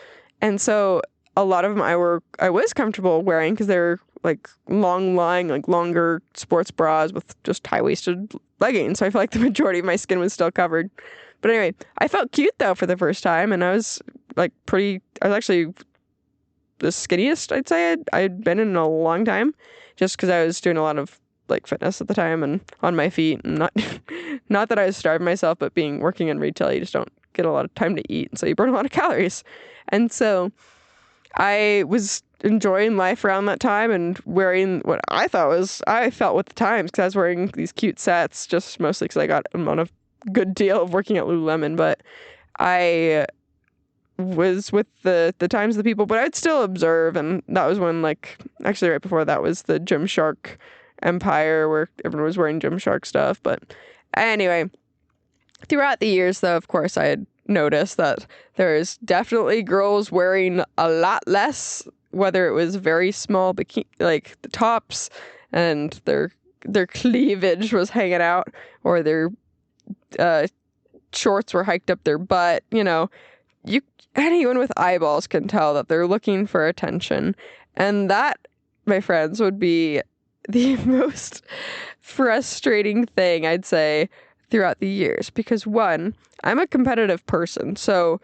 And so a lot of them I was comfortable wearing because they're, like, longer sports bras with just high-waisted leggings. So I feel like the majority of my skin was still covered. But anyway, I felt cute though for the first time, and I was, like, I was actually the skinniest I'd say I'd been in a long time, just because I was doing a lot of, like, fitness at the time and on my feet, and not that I was starving myself, but working in retail, you just don't get a lot of time to eat, and so you burn a lot of calories. And so I was enjoying life around that time and wearing what I felt with the times, because I was wearing these cute sets, just mostly because I got them on a good deal of working at Lululemon. But I was with the times of the people, but I'd still observe. And that was when, like, actually right before that was the Gymshark empire where everyone was wearing Gymshark stuff. But anyway, throughout the years though, of course, I had noticed that there's definitely girls wearing a lot less, whether it was very small bikini, like the tops, and their cleavage was hanging out, or their shorts were hiked up their butt. You know, anyone with eyeballs can tell that they're looking for attention. And that, my friends, would be the most frustrating thing, I'd say, throughout the years. Because one, I'm a competitive person. So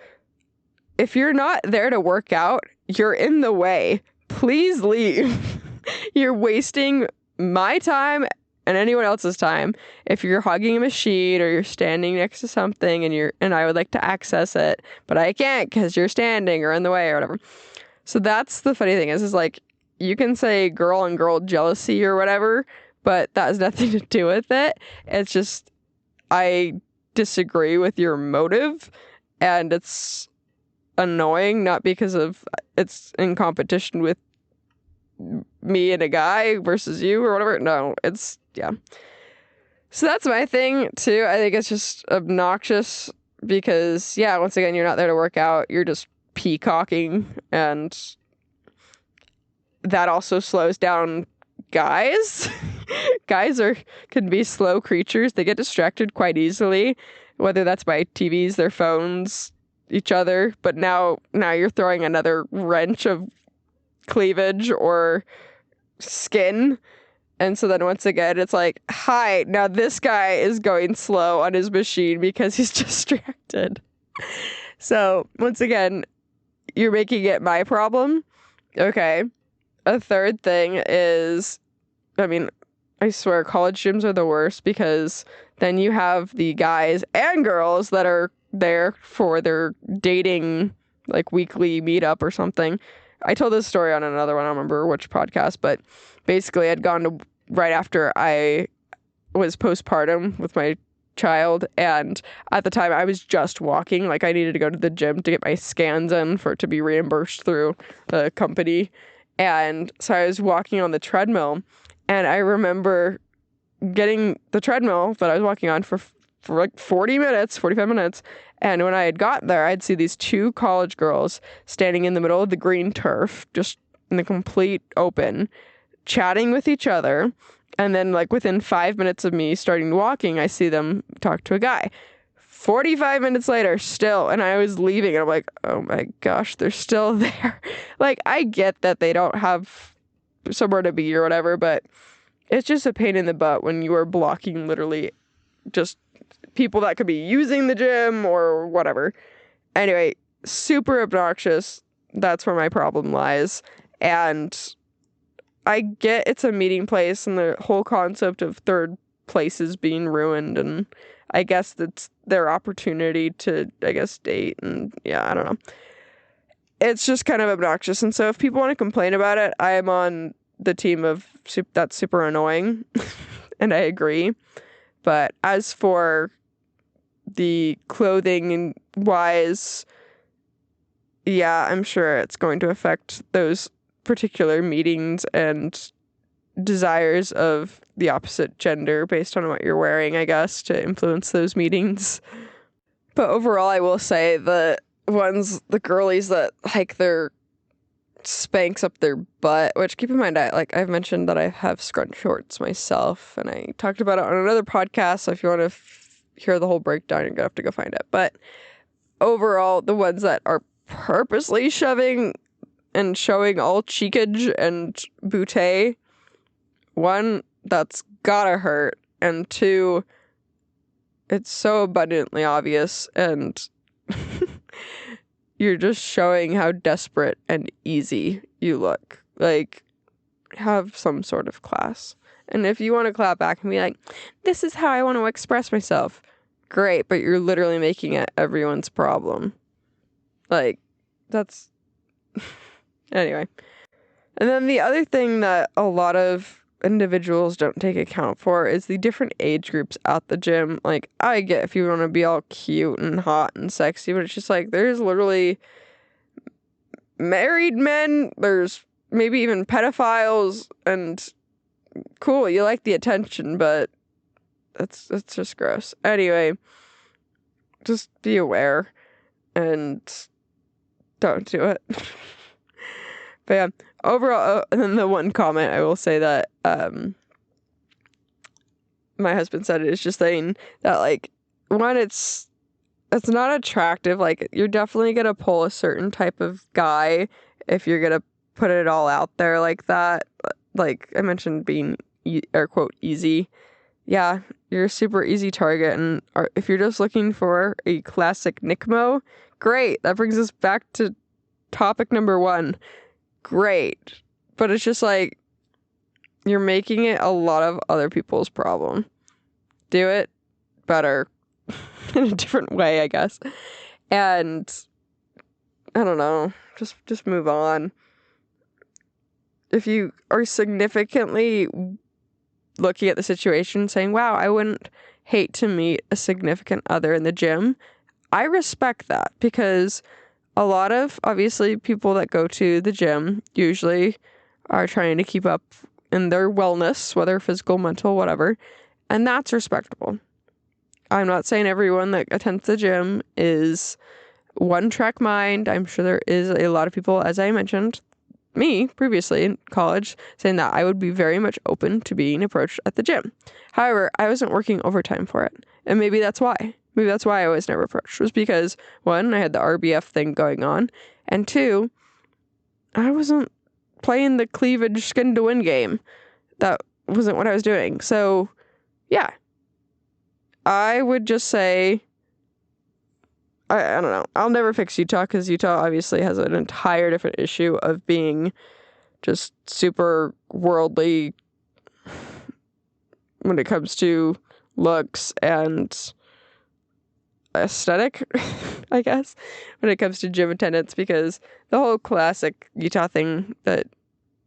if you're not there to work out, you're in the way. Please leave. You're wasting my time and anyone else's time if you're hugging a machine or you're standing next to something and I would like to access it, but I can't because you're standing or in the way or whatever. So that's the funny thing is like, you can say girl on girl jealousy or whatever, but that has nothing to do with it. It's just, I disagree with your motive, and it's annoying, not because of it's in competition with me and a guy versus you or whatever. No, it's, yeah. So that's my thing too. I think it's just obnoxious because, yeah, once again, you're not there to work out. You're just peacocking, and that also slows down guys. guys can be slow creatures. They get distracted quite easily, whether that's by TVs, their phones, each other. But now you're throwing another wrench of cleavage or skin. And so then once again, it's like, hi, now this guy is going slow on his machine because he's distracted. So once again, you're making it my problem. Okay. A third thing is, I mean, I swear college gyms are the worst because then you have the guys and girls that are there for their dating, like, weekly meetup or something. I told this story on another one, I don't remember which podcast, but basically I'd gone to right after I was postpartum with my child, and at the time I was just walking, like I needed to go to the gym to get my scans in for it to be reimbursed through the company. And so I was walking on the treadmill, and I remember getting the treadmill that I was walking on for like 45 minutes. And when I had got there, I'd see these two college girls standing in the middle of the green turf, just in the complete open, chatting with each other. And then, like, within 5 minutes of me starting walking, I see them talk to a guy. 45 minutes later, still, and I was leaving, and I'm like, oh my gosh, they're still there. Like, I get that they don't have somewhere to be or whatever, but it's just a pain in the butt when you are blocking literally just people that could be using the gym or whatever. Anyway, super obnoxious. That's where my problem lies. And I get it's a meeting place and the whole concept of third places being ruined, and I guess that's their opportunity to, I guess, date, and yeah, I don't know. It's just kind of obnoxious, and so if people want to complain about it, I am on the team of that's super annoying, and I agree. But as for the clothing wise, yeah, I'm sure it's going to affect those particular meetings and desires of the opposite gender based on what you're wearing, I guess, to influence those meetings. But overall, I will say the girlies that hike their Spanx up their butt, which, keep in mind, I've mentioned that I have scrunch shorts myself, and I talked about it on another podcast, so if you want to hear the whole breakdown, you're gonna have to go find it. But overall, the ones that are purposely shoving and showing all cheekage and bootay, one, that's gotta hurt, and two, it's so abundantly obvious, and you're just showing how desperate and easy you look. Like, have some sort of class. And if you want to clap back and be like, this is how I want to express myself, great, but you're literally making it everyone's problem. Like, that's... Anyway. And then the other thing that a lot of individuals don't take account for is the different age groups at the gym. Like, I get if you want to be all cute and hot and sexy, but it's just like, there's literally married men, there's maybe even pedophiles, and cool, you like the attention, but it's just gross. Anyway, just be aware and don't do it. But yeah, overall, and then the one comment I will say that my husband said, it is just saying that, like, one, it's not attractive. Like, you're definitely gonna pull a certain type of guy if you're gonna put it all out there like that. Like I mentioned, being air quote easy. Yeah, you're a super easy target, and if you're just looking for a classic Nickmo, great. That brings us back to topic number 1. Great. But it's just like, you're making it a lot of other people's problem. Do it better in a different way, I guess. And I don't know, just move on. If you are significantly looking at the situation saying, wow, I wouldn't hate to meet a significant other in the gym, I respect that, because a lot of, obviously, people that go to the gym usually are trying to keep up in their wellness, whether physical, mental, whatever, and that's respectable. I'm not saying everyone that attends the gym is one-track mind. I'm sure there is a lot of people, as I mentioned, me previously in college, saying that I would be very much open to being approached at the gym. However, I wasn't working overtime for it. And maybe that's why. Maybe that's why I was never approached, was because, one, I had the RBF thing going on, and two, I wasn't playing the cleavage skin to win game. That wasn't what I was doing. So, yeah. I would just say, I don't know. I'll never fix Utah because Utah obviously has an entire different issue of being just super worldly when it comes to looks and aesthetic, I guess, when it comes to gym attendance, because the whole classic Utah thing that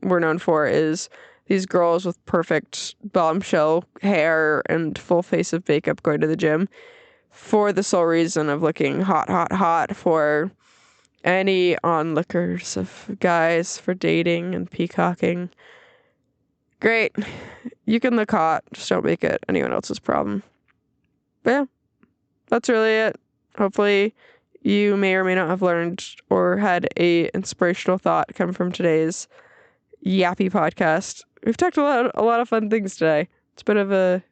we're known for is these girls with perfect bombshell hair and full face of makeup going to the gym for the sole reason of looking hot for any onlookers of guys for dating and peacocking. Great. You can look hot, just don't make it anyone else's problem. But yeah, that's really it. Hopefully you may or may not have learned or had a inspirational thought come from today's yappy podcast. We've talked a lot of fun things today. It's been a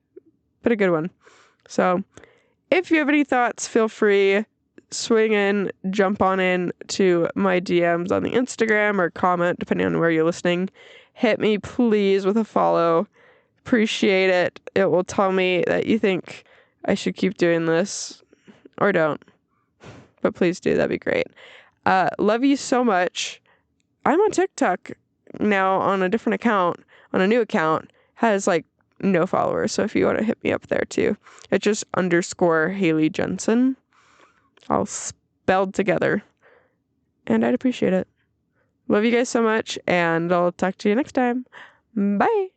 good one. So if you have any thoughts, feel free, swing in, jump on in to my DMs on the Instagram or comment, depending on where you're listening. Hit me, please, with a follow. Appreciate it. It will tell me that you think I should keep doing this, or don't. But please do. That'd be great. Love you so much. I'm on TikTok now on a different account, on a new account. Has like no followers, so if you want to hit me up there too, it's just _ Haley Jensen, all spelled together, and I'd appreciate it. Love you guys so much, and I'll talk to you next time. Bye.